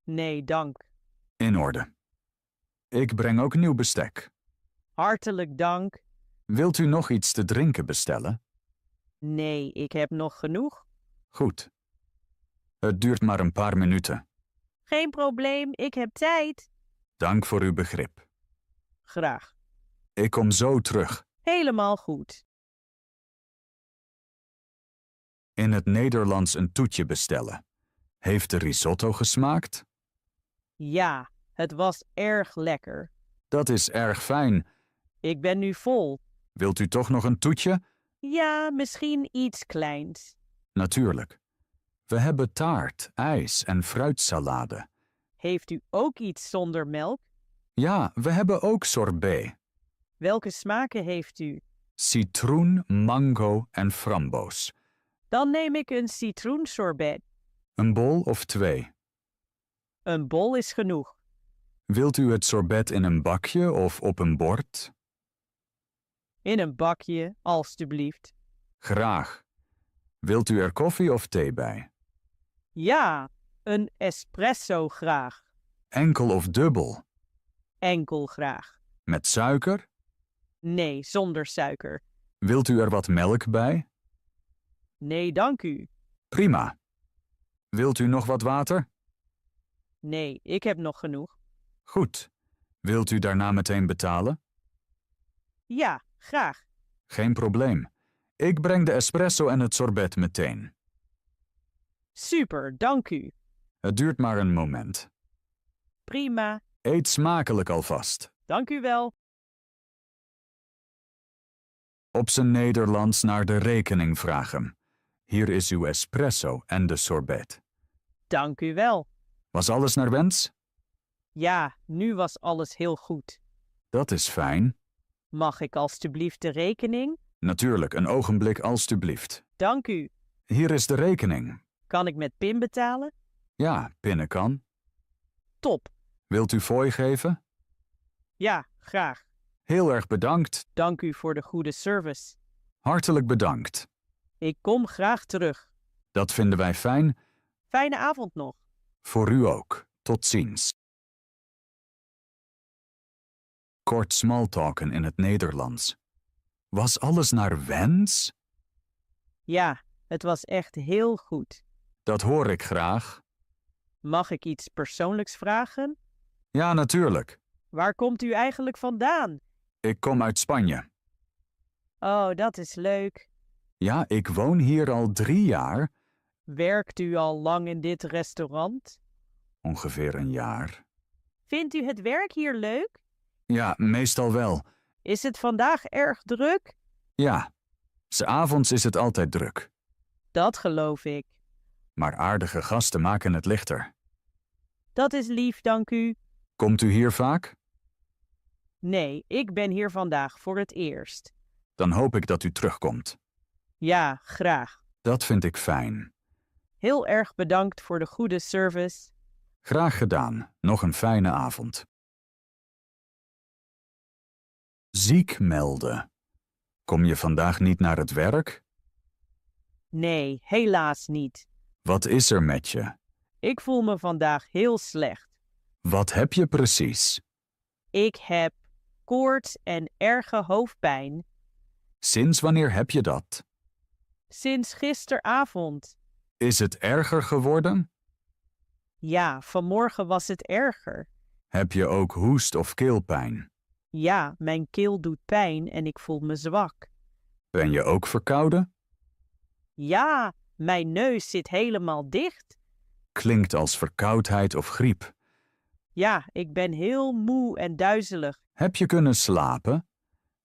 Nee, dank. In orde. Ik breng ook nieuw bestek. Hartelijk dank. Wilt u nog iets te drinken bestellen? Nee, ik heb nog genoeg. Goed. Het duurt maar een paar minuten. Geen probleem, ik heb tijd. Dank voor uw begrip. Graag. Ik kom zo terug. Helemaal goed. In het Nederlands een toetje bestellen. Heeft de risotto gesmaakt? Ja, het was erg lekker. Dat is erg fijn. Ik ben nu vol. Wilt u toch nog een toetje? Ja, misschien iets kleins. Natuurlijk. We hebben taart, ijs en fruitsalade. Heeft u ook iets zonder melk? Ja, we hebben ook sorbet. Welke smaken heeft u? Citroen, mango en framboos. Dan neem ik een citroensorbet. Een bol of 2? Een bol is genoeg. Wilt u het sorbet in een bakje of op een bord? In een bakje, alstublieft. Graag. Wilt u er koffie of thee bij? Ja, een espresso graag. Enkel of dubbel? Enkel graag. Met suiker? Nee, zonder suiker. Wilt u er wat melk bij? Nee, dank u. Prima. Wilt u nog wat water? Nee, ik heb nog genoeg. Goed. Wilt u daarna meteen betalen? Ja, graag. Geen probleem. Ik breng de espresso en het sorbet meteen. Super, dank u. Het duurt maar een moment. Prima, Eet smakelijk alvast. dank u wel. Op zijn Nederlands naar de rekening vragen. Hier is uw espresso en de sorbet. Dank u wel. Was alles naar wens? Ja, nu was alles heel goed. Dat is fijn. Mag ik alstublieft de rekening? Natuurlijk, een ogenblik alstublieft. Dank u. Hier is de rekening. Kan ik met PIN betalen? Ja, pinnen kan. Top. Wilt u fooi geven? Ja, graag. Heel erg bedankt. Dank u voor de goede service. Hartelijk bedankt. Ik kom graag terug. Dat vinden wij fijn. Fijne avond nog. Voor u ook. Tot ziens. Kort smalltalken in het Nederlands. Was alles naar wens? Ja, het was echt heel goed. Dat hoor ik graag. Mag ik iets persoonlijks vragen? Ja, natuurlijk. Waar komt u eigenlijk vandaan? Ik kom uit Spanje. Oh, dat is leuk. Ja, ik woon hier al 3 jaar. Werkt u al lang in dit restaurant? Ongeveer een jaar. Vindt u het werk hier leuk? Ja, meestal wel. Is het vandaag erg druk? Ja, 's avonds is het altijd druk. Dat geloof ik. Maar aardige gasten maken het lichter. Dat is lief, dank u. Komt u hier vaak? Nee, ik ben hier vandaag voor het eerst. Dan hoop ik dat u terugkomt. Ja, graag. Dat vind ik fijn. Heel erg bedankt voor de goede service. Graag gedaan. Nog een fijne avond. Ziek melden. Kom je vandaag niet naar het werk? Nee, helaas niet. Wat is er met je? Ik voel me vandaag heel slecht. Wat heb je precies? Ik heb koorts en erge hoofdpijn. Sinds wanneer heb je dat? Sinds gisteravond. Is het erger geworden? Ja, vanmorgen was het erger. Heb je ook hoest of keelpijn? Ja, mijn keel doet pijn en ik voel me zwak. Ben je ook verkouden? Ja, mijn neus zit helemaal dicht. Klinkt als verkoudheid of griep. Ja, ik ben heel moe en duizelig. Heb je kunnen slapen?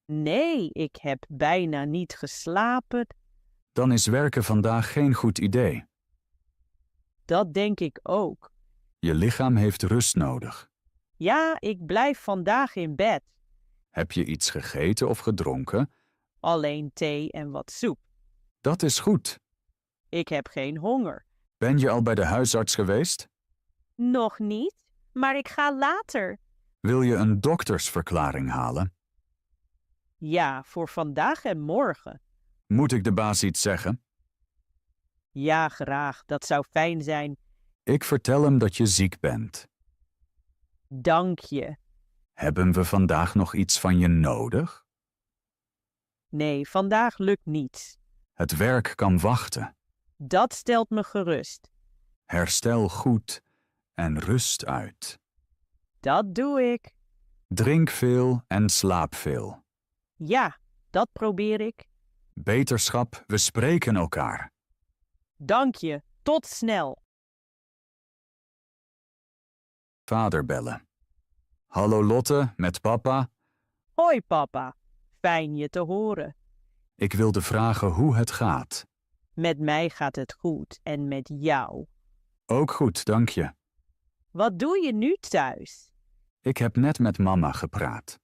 Nee, ik heb bijna niet geslapen. Dan is werken vandaag geen goed idee. Dat denk ik ook. Je lichaam heeft rust nodig. Ja, ik blijf vandaag in bed. Heb je iets gegeten of gedronken? Alleen thee en wat soep. Dat is goed. Ik heb geen honger. Ben je al bij de huisarts geweest? Nog niet, maar ik ga later. Wil je een doktersverklaring halen? Ja, voor vandaag en morgen. Moet ik de baas iets zeggen? Ja, graag. Dat zou fijn zijn. Ik vertel hem dat je ziek bent. Dank je. Hebben we vandaag nog iets van je nodig? Nee, vandaag lukt niets. Het werk kan wachten. Dat stelt me gerust. Herstel goed en rust uit. Dat doe ik. Drink veel en slaap veel. Ja, dat probeer ik. Beterschap, we spreken elkaar. Dank je. Tot snel. Vader bellen. Hallo Lotte, met papa. Hoi papa. Fijn je te horen. Ik wilde vragen hoe het gaat. Met mij gaat het goed en met jou. Ook goed, dank je. Wat doe je nu thuis? Ik heb net met mama gepraat.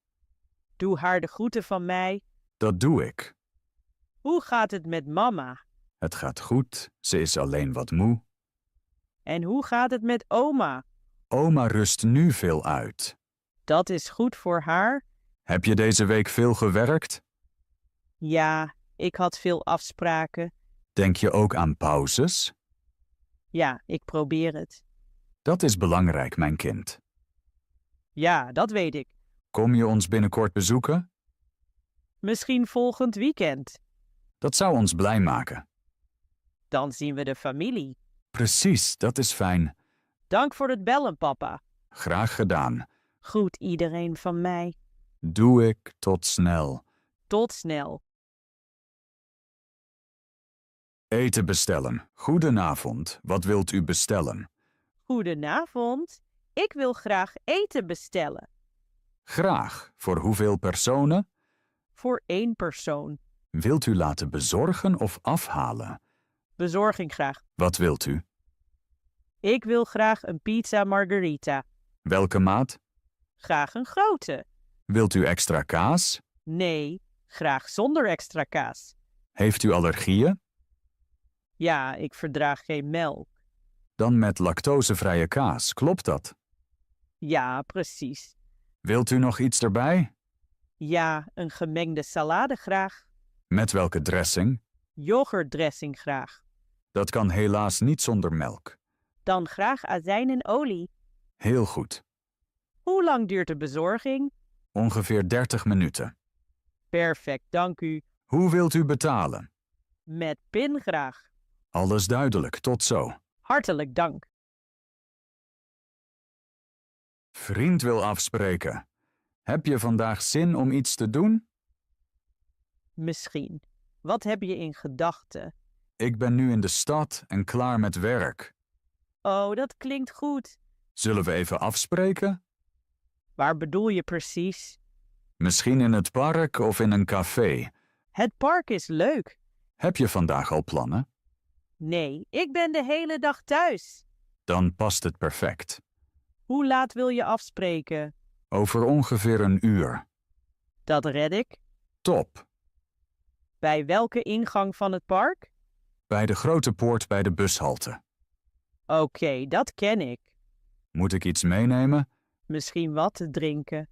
Doe haar de groeten van mij. Dat doe ik. Hoe gaat het met mama? Het gaat goed, ze is alleen wat moe. En hoe gaat het met oma? Oma rust nu veel uit. Dat is goed voor haar. Heb je deze week veel gewerkt? Ja, ik had veel afspraken. Denk je ook aan pauzes? Ja, ik probeer het. Dat is belangrijk, mijn kind. Ja, dat weet ik. Kom je ons binnenkort bezoeken? Misschien volgend weekend. Dat zou ons blij maken. Dan zien we de familie. Precies, dat is fijn. Dank voor het bellen, papa. Graag gedaan. Groet iedereen van mij. Doe ik, tot snel. Tot snel. Eten bestellen. Goedenavond, wat wilt u bestellen? Goedenavond. Ik wil graag eten bestellen. Graag. Voor hoeveel personen? Voor 1 persoon. Wilt u laten bezorgen of afhalen? Bezorging graag. Wat wilt u? Ik wil graag een pizza margherita. Welke maat? Graag een grote. Wilt u extra kaas? Nee, graag zonder extra kaas. Heeft u allergieën? Ja, ik verdraag geen melk. Dan met lactosevrije kaas, klopt dat? Ja, precies. Wilt u nog iets erbij? Ja, een gemengde salade graag. Met welke dressing? Yoghurtdressing graag. Dat kan helaas niet zonder melk. Dan graag azijn en olie. Heel goed. Hoe lang duurt de bezorging? Ongeveer 30 minuten. Perfect, dank u. Hoe wilt u betalen? Met PIN graag. Alles duidelijk, tot zo. Hartelijk dank. Vriend wil afspreken. Heb je vandaag zin om iets te doen? Misschien. Wat heb je in gedachten? Ik ben nu in de stad en klaar met werk. Oh, dat klinkt goed. Zullen we even afspreken? Waar bedoel je precies? Misschien in het park of in een café. Het park is leuk. Heb je vandaag al plannen? Nee, ik ben de hele dag thuis. Dan past het perfect. Hoe laat wil je afspreken? Over ongeveer een uur. Dat red ik. Top. Bij welke ingang van het park? Bij de grote poort bij de bushalte. Oké, dat ken ik. Moet ik iets meenemen? Misschien wat te drinken.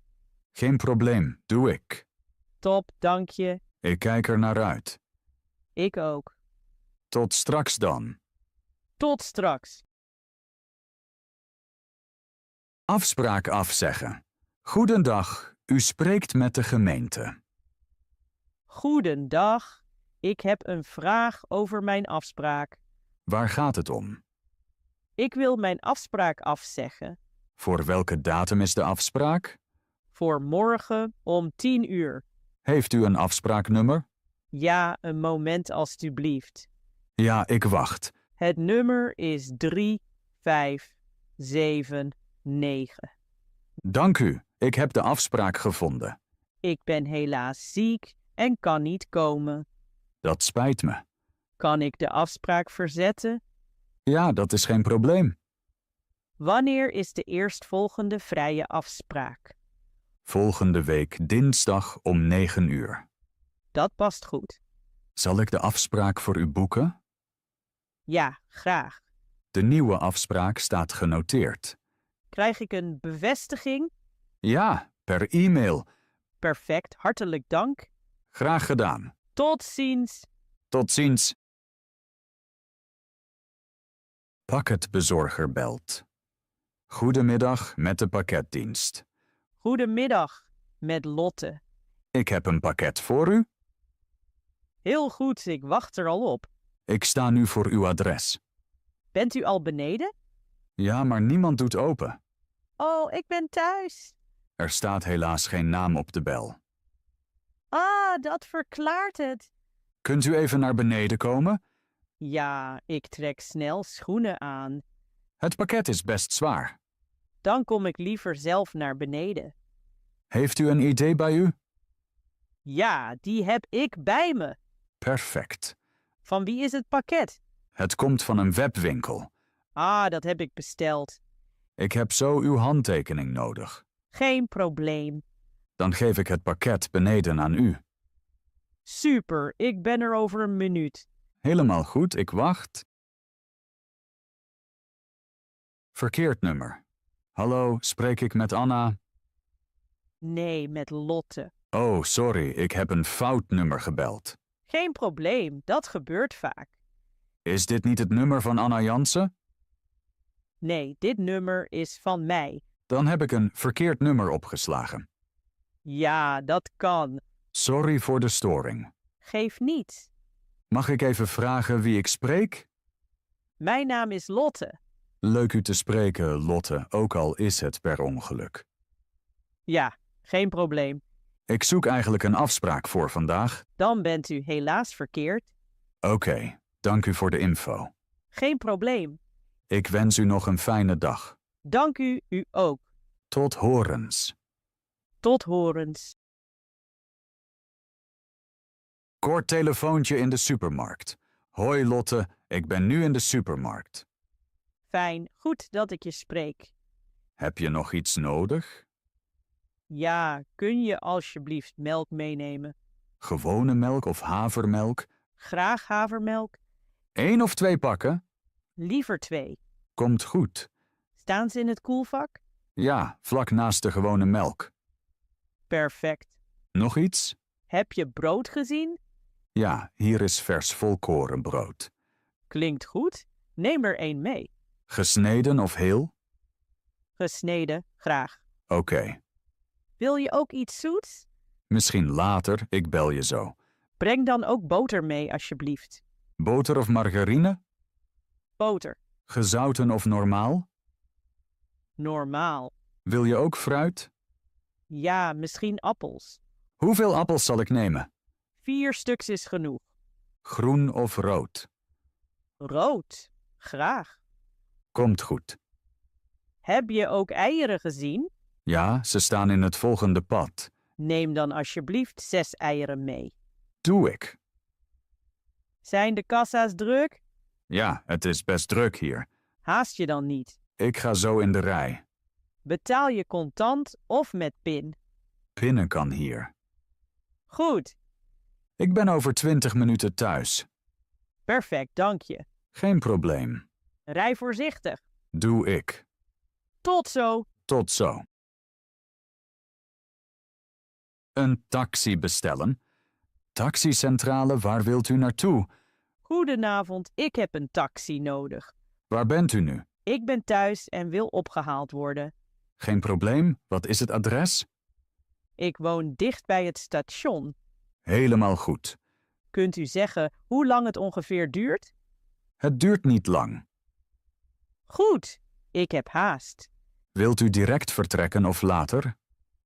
Geen probleem, doe ik. Top, dank je. Ik kijk er naar uit. Ik ook. Tot straks dan. Tot straks. Afspraak afzeggen. Goedendag, u spreekt met de gemeente. Goedendag. Ik heb een vraag over mijn afspraak. Waar gaat het om? Ik wil mijn afspraak afzeggen. Voor welke datum is de afspraak? Voor morgen om 10 uur. Heeft u een afspraaknummer? Ja, een moment alstublieft. Ja, ik wacht. Het nummer is 3579. Dank u, ik heb de afspraak gevonden. Ik ben helaas ziek en kan niet komen. Dat spijt me. Kan ik de afspraak verzetten? Ja, dat is geen probleem. Wanneer is de eerstvolgende vrije afspraak? Volgende week dinsdag om 9 uur. Dat past goed. Zal ik de afspraak voor u boeken? Ja, graag. De nieuwe afspraak staat genoteerd. Krijg ik een bevestiging? Ja, per e-mail. Perfect, hartelijk dank. Graag gedaan. Tot ziens. Tot ziens. Pakketbezorger belt. Goedemiddag met de pakketdienst. Goedemiddag, met Lotte. Ik heb een pakket voor u. Heel goed, ik wacht er al op. Ik sta nu voor uw adres. Bent u al beneden? Ja, maar niemand doet open. Oh, ik ben thuis. Er staat helaas geen naam op de bel. Ah, dat verklaart het. Kunt u even naar beneden komen? Ja, ik trek snel schoenen aan. Het pakket is best zwaar. Dan kom ik liever zelf naar beneden. Heeft u een idee bij u? Ja, die heb ik bij me. Perfect. Van wie is het pakket? Het komt van een webwinkel. Ah, dat heb ik besteld. Ik heb zo uw handtekening nodig. Geen probleem. Dan geef ik het pakket beneden aan u. Super, ik ben er over een minuut. Helemaal goed, ik wacht. Verkeerd nummer. Hallo, spreek ik met Anna? Nee, met Lotte. Oh, sorry, ik heb een fout nummer gebeld. Geen probleem, dat gebeurt vaak. Is dit niet het nummer van Anna Jansen? Nee, dit nummer is van mij. Dan heb ik een verkeerd nummer opgeslagen. Ja, dat kan. Sorry voor de storing. Geef niet. Mag ik even vragen wie ik spreek? Mijn naam is Lotte. Leuk u te spreken, Lotte, ook al is het per ongeluk. Ja, geen probleem. Ik zoek eigenlijk een afspraak voor vandaag. Dan bent u helaas verkeerd. Oké, dank u voor de info. Geen probleem. Ik wens u nog een fijne dag. Dank u, u ook. Tot horens. Tot horens. Kort telefoontje in de supermarkt. Hoi Lotte, ik ben nu in de supermarkt. Fijn, goed dat ik je spreek. Heb je nog iets nodig? Ja, kun je alsjeblieft melk meenemen? Gewone melk of havermelk? Graag havermelk. 1 of 2 pakken? Liever 2. Komt goed. Staan ze in het koelvak? Ja, vlak naast de gewone melk. Perfect. Nog iets? Heb je brood gezien? Ja, hier is vers volkorenbrood. Klinkt goed. Neem er 1 mee. Gesneden of heel? Gesneden, graag. Oké. Wil je ook iets zoets? Misschien later, ik bel je zo. Breng dan ook boter mee, alsjeblieft. Boter of margarine? Boter. Gezouten of normaal? Normaal. Wil je ook fruit? Ja, misschien appels. Hoeveel appels zal ik nemen? 4 stuks is genoeg. Groen of rood? Rood. Graag. Komt goed. Heb je ook eieren gezien? Ja, ze staan in het volgende pad. Neem dan alsjeblieft 6 eieren mee. Doe ik. Zijn de kassa's druk? Ja, het is best druk hier. Haast je dan niet. Ik ga zo in de rij. Betaal je contant of met PIN? Pinnen kan hier. Goed. Ik ben over 20 minuten thuis. Perfect, dank je. Geen probleem. Rij voorzichtig. Doe ik. Tot zo. Tot zo. Een taxi bestellen? Taxicentrale, waar wilt u naartoe? Goedenavond, ik heb een taxi nodig. Waar bent u nu? Ik ben thuis en wil opgehaald worden. Geen probleem. Wat is het adres? Ik woon dicht bij het station. Helemaal goed. Kunt u zeggen hoe lang het ongeveer duurt? Het duurt niet lang. Goed, ik heb haast. Wilt u direct vertrekken of later?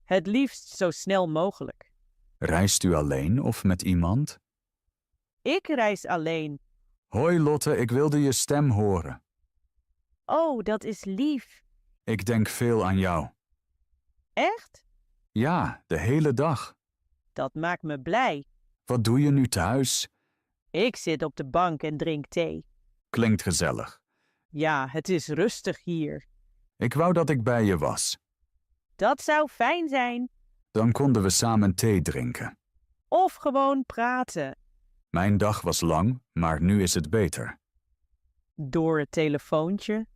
Het liefst zo snel mogelijk. Reist u alleen of met iemand? Ik reis alleen. Hoi Lotte, ik wilde je stem horen. Oh, dat is lief. Ik denk veel aan jou. Echt? Ja, de hele dag. Dat maakt me blij. Wat doe je nu thuis? Ik zit op de bank en drink thee. Klinkt gezellig. Ja, het is rustig hier. Ik wou dat ik bij je was. Dat zou fijn zijn. Dan konden we samen thee drinken. Of gewoon praten. Mijn dag was lang, maar nu is het beter. Door het telefoontje.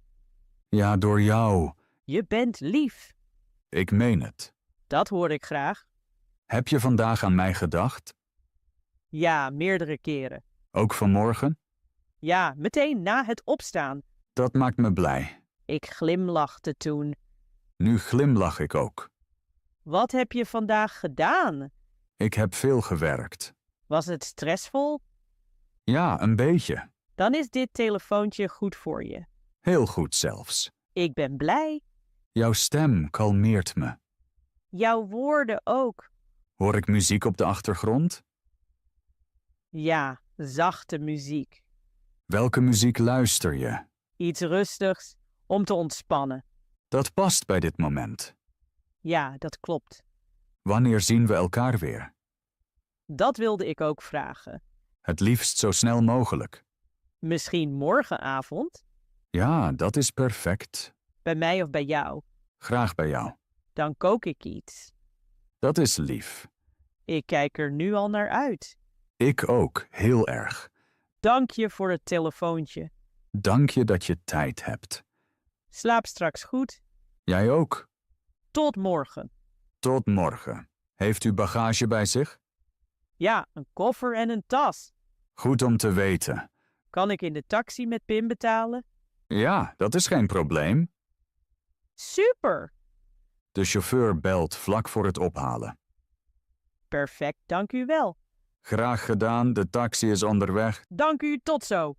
Ja, door jou. Je bent lief. Ik meen het. Dat hoor ik graag. Heb je vandaag aan mij gedacht? Ja, meerdere keren. Ook vanmorgen? Ja, meteen na het opstaan. Dat maakt me blij. Ik glimlachte toen. Nu glimlach ik ook. Wat heb je vandaag gedaan? Ik heb veel gewerkt. Was het stressvol? Ja, een beetje. Dan is dit telefoontje goed voor je. Heel goed zelfs. Ik ben blij. Jouw stem kalmeert me. Jouw woorden ook. Hoor ik muziek op de achtergrond? Ja, zachte muziek. Welke muziek luister je? Iets rustigs om te ontspannen. Dat past bij dit moment. Ja, dat klopt. Wanneer zien we elkaar weer? Dat wilde ik ook vragen. Het liefst zo snel mogelijk. Misschien morgenavond? Ja, dat is perfect. Bij mij of bij jou? Graag bij jou. Dan kook ik iets. Dat is lief. Ik kijk er nu al naar uit. Ik ook, heel erg. Dank je voor het telefoontje. Dank je dat je tijd hebt. Slaap straks goed. Jij ook. Tot morgen. Tot morgen. Heeft u bagage bij zich? Ja, een koffer en een tas. Goed om te weten. Kan ik in de taxi met PIN betalen? Ja, dat is geen probleem. Super! De chauffeur belt vlak voor het ophalen. Perfect, dank u wel. Graag gedaan, de taxi is onderweg. Dank u, tot zo.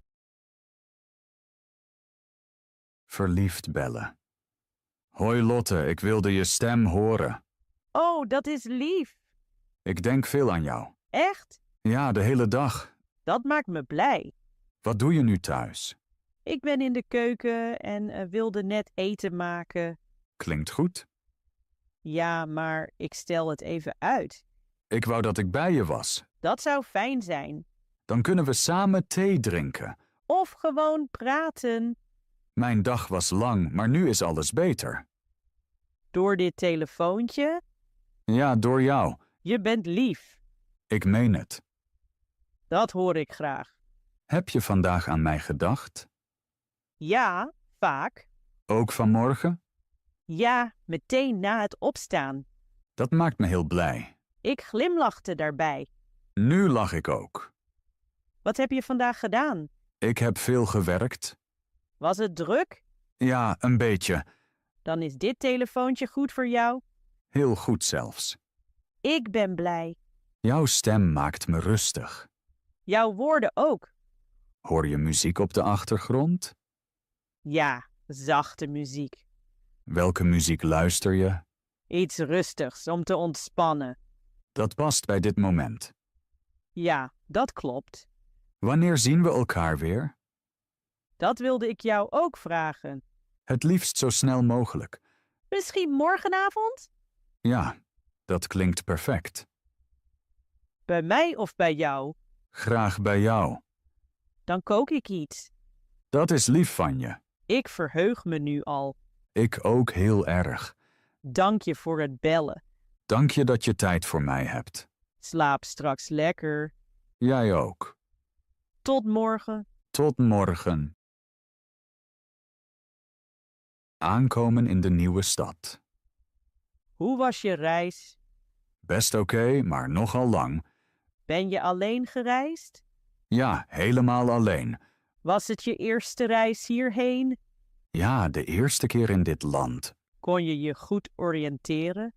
Verliefd bellen. Hoi Lotte, ik wilde je stem horen. Oh, dat is lief. Ik denk veel aan jou. Echt? Ja, de hele dag. Dat maakt me blij. Wat doe je nu thuis? Ik ben in de keuken en wilde net eten maken. Klinkt goed. Ja, maar ik stel het even uit. Ik wou dat ik bij je was. Dat zou fijn zijn. Dan kunnen we samen thee drinken. Of gewoon praten. Mijn dag was lang, maar nu is alles beter. Door dit telefoontje? Ja, door jou. Je bent lief. Ik meen het. Dat hoor ik graag. Heb je vandaag aan mij gedacht? Ja, vaak. Ook vanmorgen? Ja, meteen na het opstaan. Dat maakt me heel blij. Ik glimlachte daarbij. Nu lach ik ook. Wat heb je vandaag gedaan? Ik heb veel gewerkt. Was het druk? Ja, een beetje. Dan is dit telefoontje goed voor jou. Heel goed zelfs. Ik ben blij. Jouw stem maakt me rustig. Jouw woorden ook. Hoor je muziek op de achtergrond? Ja, zachte muziek. Welke muziek luister je? Iets rustigs om te ontspannen. Dat past bij dit moment. Ja, dat klopt. Wanneer zien we elkaar weer? Dat wilde ik jou ook vragen. Het liefst zo snel mogelijk. Misschien morgenavond? Ja, dat klinkt perfect. Bij mij of bij jou? Graag bij jou. Dan kook ik iets. Dat is lief van je. Ik verheug me nu al. Ik ook heel erg. Dank je voor het bellen. Dank je dat je tijd voor mij hebt. Slaap straks lekker. Jij ook. Tot morgen. Tot morgen. Aankomen in de nieuwe stad. Hoe was je reis? Best oké, maar nogal lang. Ben je alleen gereisd? Ja, helemaal alleen. Was het je eerste reis hierheen? Ja, de eerste keer in dit land. Kon je je goed oriënteren?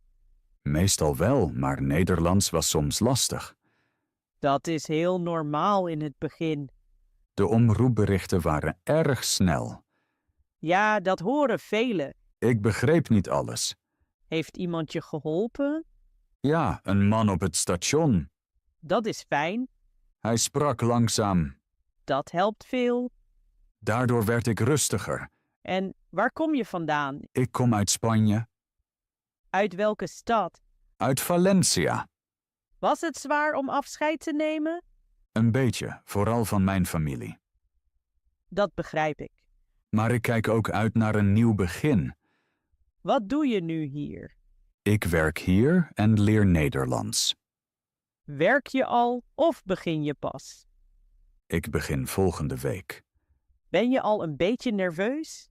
Meestal wel, maar Nederlands was soms lastig. Dat is heel normaal in het begin. De omroepberichten waren erg snel. Ja, dat horen velen. Ik begreep niet alles. Heeft iemand je geholpen? Ja, een man op het station. Dat is fijn. Hij sprak langzaam. Dat helpt veel. Daardoor werd ik rustiger. En waar kom je vandaan? Ik kom uit Spanje. Uit welke stad? Uit Valencia. Was het zwaar om afscheid te nemen? Een beetje, vooral van mijn familie. Dat begrijp ik. Maar ik kijk ook uit naar een nieuw begin. Wat doe je nu hier? Ik werk hier en leer Nederlands. Werk je al of begin je pas? Ik begin volgende week. Ben je al een beetje nerveus?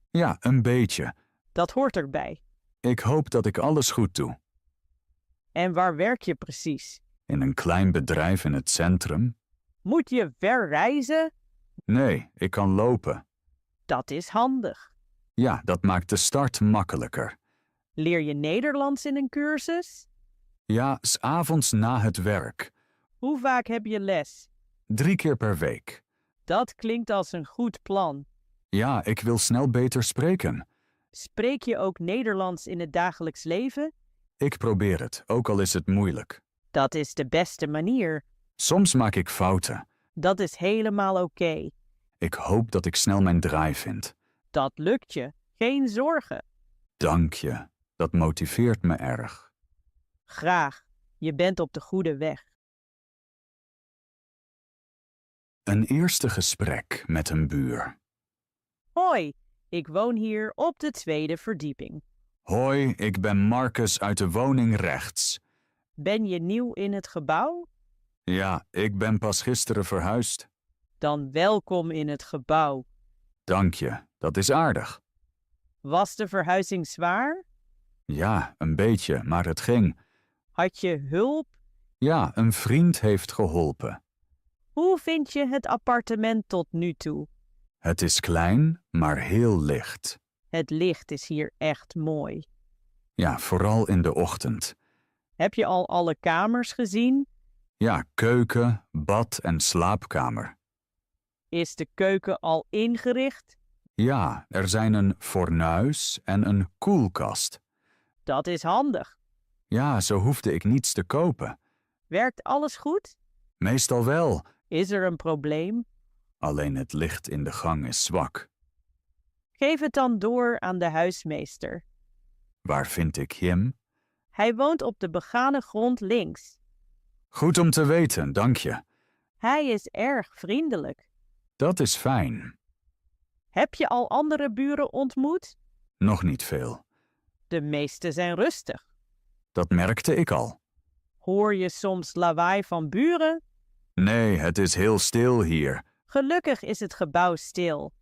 Ja, een beetje. Dat hoort erbij. Ik hoop dat ik alles goed doe. En waar werk je precies? In een klein bedrijf in het centrum? Moet je ver reizen? Nee, ik kan lopen. Dat is handig. Ja, dat maakt de start makkelijker. Leer je Nederlands in een cursus? Ja, 's avonds na het werk. Hoe vaak heb je les? 3 keer per week. Dat klinkt als een goed plan. Ja, ik wil snel beter spreken. Spreek je ook Nederlands in het dagelijks leven? Ik probeer het, ook al is het moeilijk. Dat is de beste manier. Soms maak ik fouten. Dat is helemaal oké. Ik hoop dat ik snel mijn draai vind. Dat lukt je. Geen zorgen. Dank je. Dat motiveert me erg. Graag. Je bent op de goede weg. Een eerste gesprek met een buur. Hoi, ik woon hier op de 2e verdieping. Hoi, ik ben Marcus uit de woning rechts. Ben je nieuw in het gebouw? Ja, ik ben pas gisteren verhuisd. Dan welkom in het gebouw. Dank je, dat is aardig. Was de verhuizing zwaar? Ja, een beetje, maar het ging. Had je hulp? Ja, een vriend heeft geholpen. Hoe vind je het appartement tot nu toe? Het is klein, maar heel licht. Het licht is hier echt mooi. Ja, vooral in de ochtend. Heb je al alle kamers gezien? Ja, keuken, bad en slaapkamer. Is de keuken al ingericht? Ja, er zijn een fornuis en een koelkast. Dat is handig. Ja, zo hoefde ik niets te kopen. Werkt alles goed? Meestal wel, Is er een probleem? alleen het licht in de gang is zwak. Geef het dan door aan de huismeester. Waar vind ik Jim? Hij woont op de begane grond links. Goed om te weten, dank je. Hij is erg vriendelijk. Dat is fijn. Heb je al andere buren ontmoet? Nog niet veel. De meeste zijn rustig. Dat merkte ik al. Hoor je soms lawaai van buren? Nee, het is heel stil hier. Gelukkig is het gebouw stil.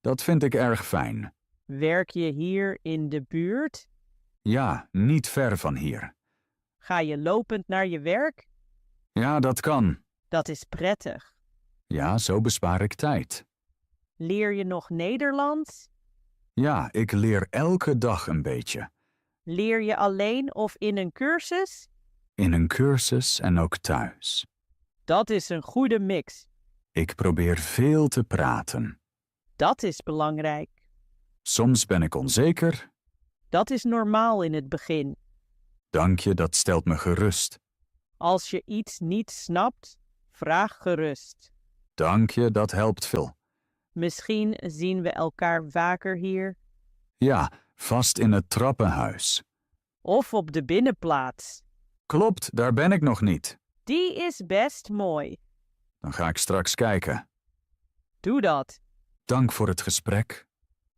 Dat vind ik erg fijn. Werk je hier in de buurt? Ja, niet ver van hier. Ga je lopend naar je werk? Ja, dat kan. Dat is prettig. Ja, zo bespaar ik tijd. Leer je nog Nederlands? Ja, ik leer elke dag een beetje. Leer je alleen of in een cursus? In een cursus en ook thuis. Dat is een goede mix. Ik probeer veel te praten. Dat is belangrijk. Soms ben ik onzeker. Dat is normaal in het begin. Dank je, dat stelt me gerust. Als je iets niet snapt, vraag gerust. Dank je, dat helpt veel. Misschien zien we elkaar vaker hier Ja, vast in het trappenhuis. of op de binnenplaats. Klopt, daar ben ik nog niet. Die is best mooi. Dan ga ik straks kijken. Doe dat. Dank voor het gesprek.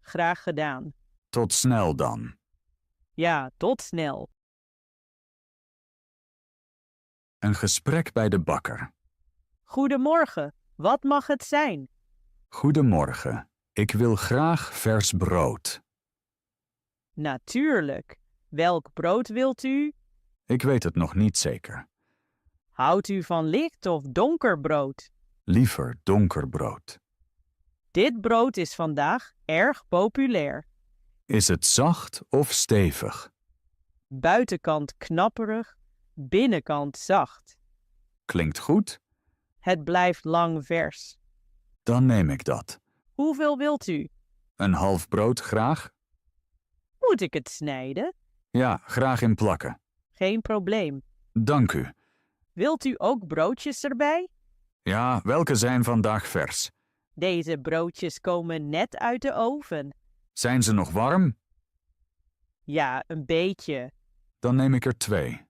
Graag gedaan. Tot snel dan. Ja, tot snel. Een gesprek bij de bakker. Goedemorgen. Wat mag het zijn? Goedemorgen. Ik wil graag vers brood. Natuurlijk. Welk brood wilt u? Ik weet het nog niet zeker. Houdt u van licht of donker brood? Liever donker brood. Dit brood is vandaag erg populair. Is het zacht of stevig? Buitenkant knapperig, binnenkant zacht. Klinkt goed? Het blijft lang vers. Dan neem ik dat. Hoeveel wilt u? Een half brood graag? Moet ik het snijden? Ja, graag in plakken. Geen probleem. Dank u. Wilt u ook broodjes erbij? Ja, welke zijn vandaag vers? Deze broodjes komen net uit de oven. Zijn ze nog warm? Ja, een beetje. Dan neem ik er 2.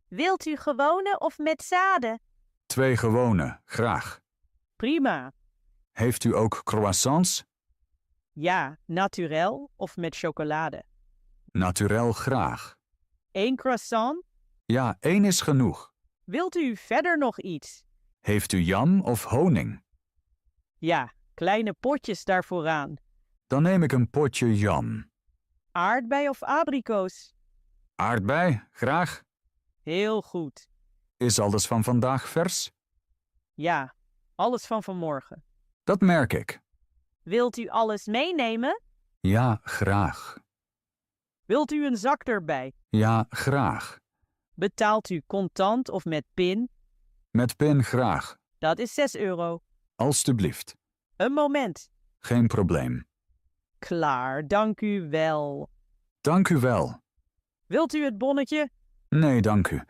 Wilt u gewone of met zaden? 2 gewone, graag. Prima. Heeft u ook croissants? Ja, naturel of met chocolade. Naturel graag. 1 croissant? Ja, 1 is genoeg. Wilt u verder nog iets? Heeft u jam of honing? Ja, kleine potjes daarvooraan. Dan neem ik een potje jam. Aardbei of abrikoos? Aardbei, graag. Heel goed. Is alles van vandaag vers? Ja, alles van vanmorgen. Dat merk ik. Wilt u alles meenemen? Ja, graag. Wilt u een zak erbij? Ja, graag. Betaalt u contant of met PIN? Met pin graag. Dat is 6 euro. Alsjeblieft. Een moment. Geen probleem. Klaar, dank u wel. Dank u wel. Wilt u het bonnetje? Nee, dank u.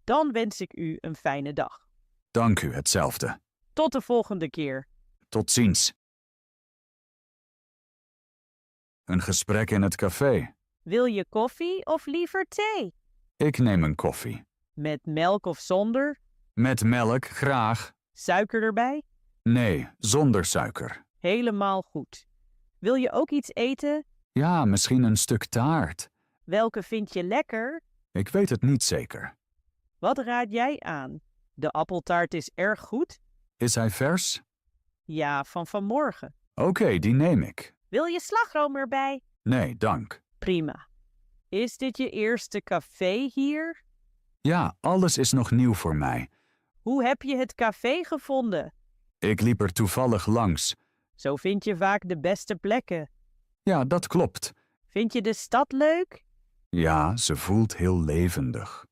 Dan wens ik u een fijne dag. Dank u, hetzelfde. Tot de volgende keer. Tot ziens. Een gesprek in het café. Wil je koffie of liever thee? Ik neem een koffie. Met melk of zonder? Met melk, graag. Suiker erbij? Nee, zonder suiker. Helemaal goed. Wil je ook iets eten? Ja, misschien een stuk taart. Welke vind je lekker? Ik weet het niet zeker. Wat raad jij aan? De appeltaart is erg goed? Is hij vers? Ja, van vanmorgen. Oké, die neem ik. Wil je slagroom erbij? Nee, dank. Prima. Is dit je eerste café hier? Ja, alles is nog nieuw voor mij. Hoe heb je het café gevonden? Ik liep er toevallig langs. Zo vind je vaak de beste plekken. Ja, dat klopt. Vind je de stad leuk? Ja, ze voelt heel levendig.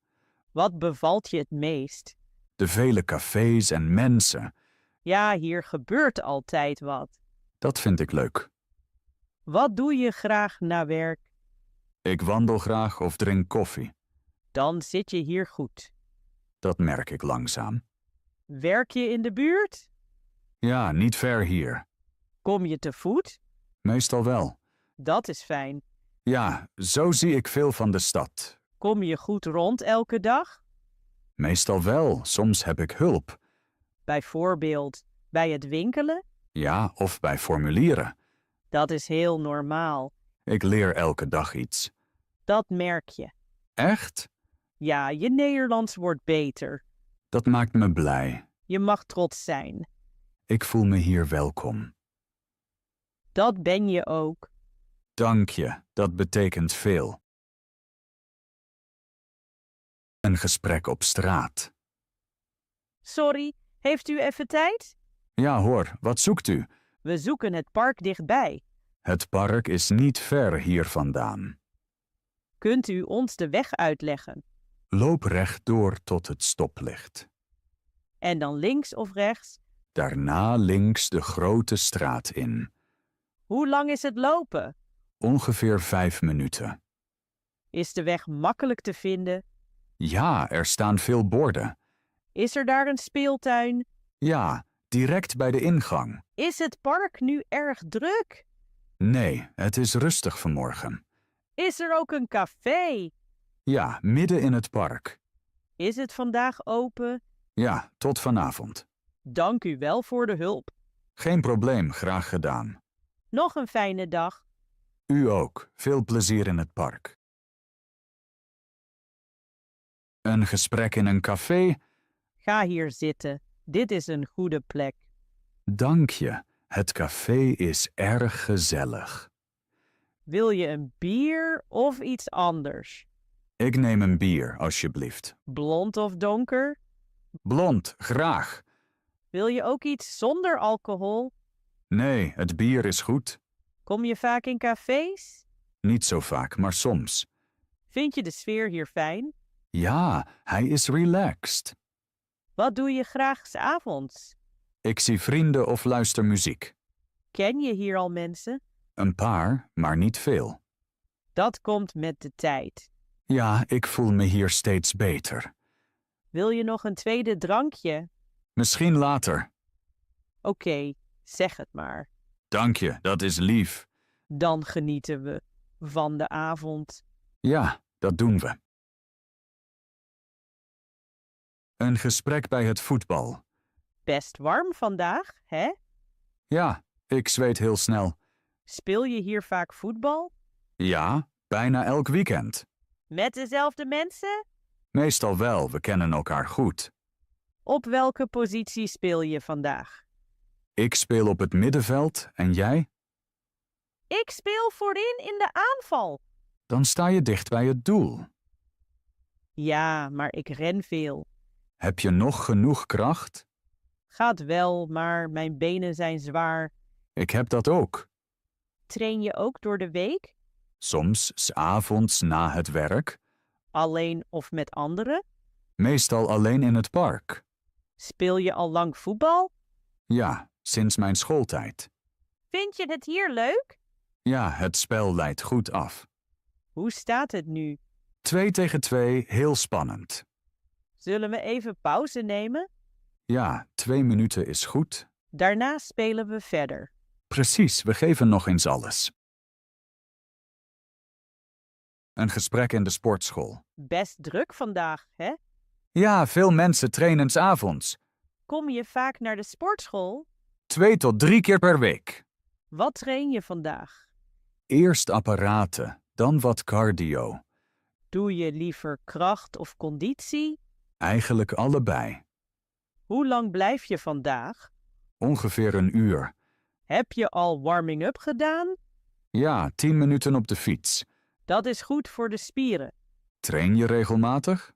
Wat bevalt je het meest? De vele cafés en mensen. Ja, hier gebeurt altijd wat. Dat vind ik leuk. Wat doe je graag na werk? Ik wandel graag of drink koffie. Dan zit je hier goed. Dat merk ik langzaam. Werk je in de buurt? Ja, niet ver hier. Kom je te voet? Meestal wel. Dat is fijn. Ja, zo zie ik veel van de stad. Kom je goed rond elke dag? Meestal wel, soms heb ik hulp. Bijvoorbeeld bij het winkelen? Ja, of bij formulieren. Dat is heel normaal. Ik leer elke dag iets. Dat merk je. Echt? Ja, je Nederlands wordt beter. Dat maakt me blij. Je mag trots zijn. Ik voel me hier welkom. Dat ben je ook. Dank je, dat betekent veel. Een gesprek op straat. Sorry, heeft u even tijd? Ja hoor, wat zoekt u? We zoeken het park dichtbij. Het park is niet ver hier vandaan. Kunt u ons de weg uitleggen? Loop rechtdoor tot het stoplicht. En dan links of rechts? Daarna links de grote straat in. Hoe lang is het lopen? Ongeveer 5 minuten. Is de weg makkelijk te vinden? Ja, er staan veel borden. Is er daar een speeltuin? Ja, direct bij de ingang. Is het park nu erg druk? Nee, het is rustig vanmorgen. Is er ook een café? Ja, midden in het park. Is het vandaag open? Ja, tot vanavond. Dank u wel voor de hulp. Geen probleem, graag gedaan. Nog een fijne dag. U ook. Veel plezier in het park. Een gesprek in een café? Ga hier zitten. Dit is een goede plek. Dank je. Het café is erg gezellig. Wil je een bier of iets anders? Ik neem een bier, alsjeblieft. Blond of donker? Blond, graag. Wil je ook iets zonder alcohol? Nee, het bier is goed. Kom je vaak in cafés? Niet zo vaak, maar soms. Vind je de sfeer hier fijn? Ja, hij is relaxed. Wat doe je graag 's avonds? Ik zie vrienden of luister muziek. Ken je hier al mensen? Een paar, maar niet veel. Dat komt met de tijd. Ja, ik voel me hier steeds beter. Wil je nog een tweede drankje? Misschien later. Oké, zeg het maar. Dank je, dat is lief. Dan genieten we van de avond. Ja, dat doen we. Een gesprek bij het voetbal. Best warm vandaag, hè? Ja, ik zweet heel snel. Speel je hier vaak voetbal? Ja, bijna elk weekend. Met dezelfde mensen? Meestal wel, we kennen elkaar goed. Op welke positie speel je vandaag? Ik speel op het middenveld en jij? Ik speel voorin in de aanval. Dan sta je dicht bij het doel. Ja, maar ik ren veel. Heb je nog genoeg kracht? Gaat wel, maar mijn benen zijn zwaar. Ik heb dat ook. Train je ook door de week? Soms 's avonds na het werk. Alleen of met anderen? Meestal alleen in het park. Speel je al lang voetbal? Ja, sinds mijn schooltijd. Vind je het hier leuk? Ja, het spel leidt goed af. Hoe staat het nu? 2 tegen 2, heel spannend. Zullen we even pauze nemen? Ja, 2 minuten is goed. Daarna spelen we verder. Precies, we geven nog eens alles. Een gesprek in de sportschool. Best druk vandaag, hè? Ja, veel mensen trainen 's avonds. Kom je vaak naar de sportschool? 2 tot 3 keer per week. Wat train je vandaag? Eerst apparaten, dan wat cardio. Doe je liever kracht of conditie? Eigenlijk allebei. Hoe lang blijf je vandaag? Ongeveer 1 uur. Heb je al warming-up gedaan? Ja, 10 minuten op de fiets. Dat is goed voor de spieren. Train je regelmatig?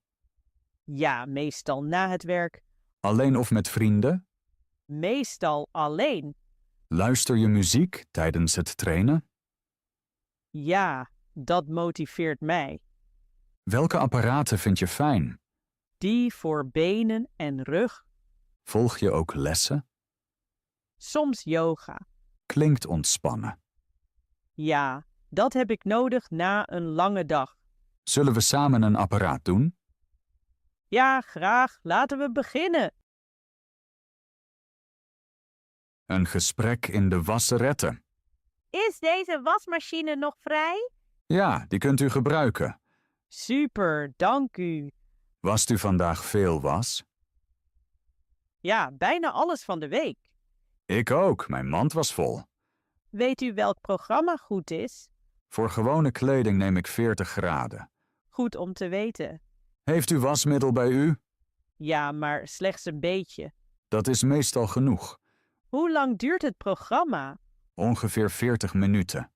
Ja, meestal na het werk. Alleen of met vrienden? Meestal alleen. Luister je muziek tijdens het trainen? Ja, dat motiveert mij. Welke apparaten vind je fijn? Die voor benen en rug. Volg je ook lessen? Soms yoga. Klinkt ontspannen. Ja, dat heb ik nodig na een lange dag. Zullen we samen een apparaat doen? Ja, graag. Laten we beginnen. Een gesprek in de wasserette. Is deze wasmachine nog vrij? Ja, die kunt u gebruiken. Super, dank u. Wast u vandaag veel was? Ja, bijna alles van de week. Ik ook, mijn mand was vol. Weet u welk programma goed is? Voor gewone kleding neem ik 40 graden. Goed om te weten. Heeft u wasmiddel bij u? Ja, maar slechts een beetje. Dat is meestal genoeg. Hoe lang duurt het programma? Ongeveer 40 minuten.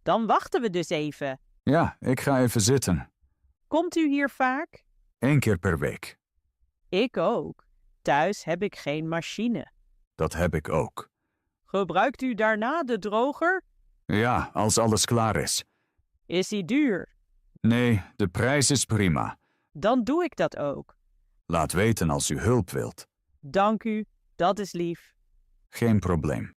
Dan wachten we dus even. Ja, ik ga even zitten. Komt u hier vaak? 1 keer per week. Ik ook. Thuis heb ik geen machine. Dat heb ik ook. Gebruikt u daarna de droger? Ja, als alles klaar is. Is die duur? Nee, de prijs is prima. Dan doe ik dat ook. Laat weten als u hulp wilt. Dank u, dat is lief. Geen probleem.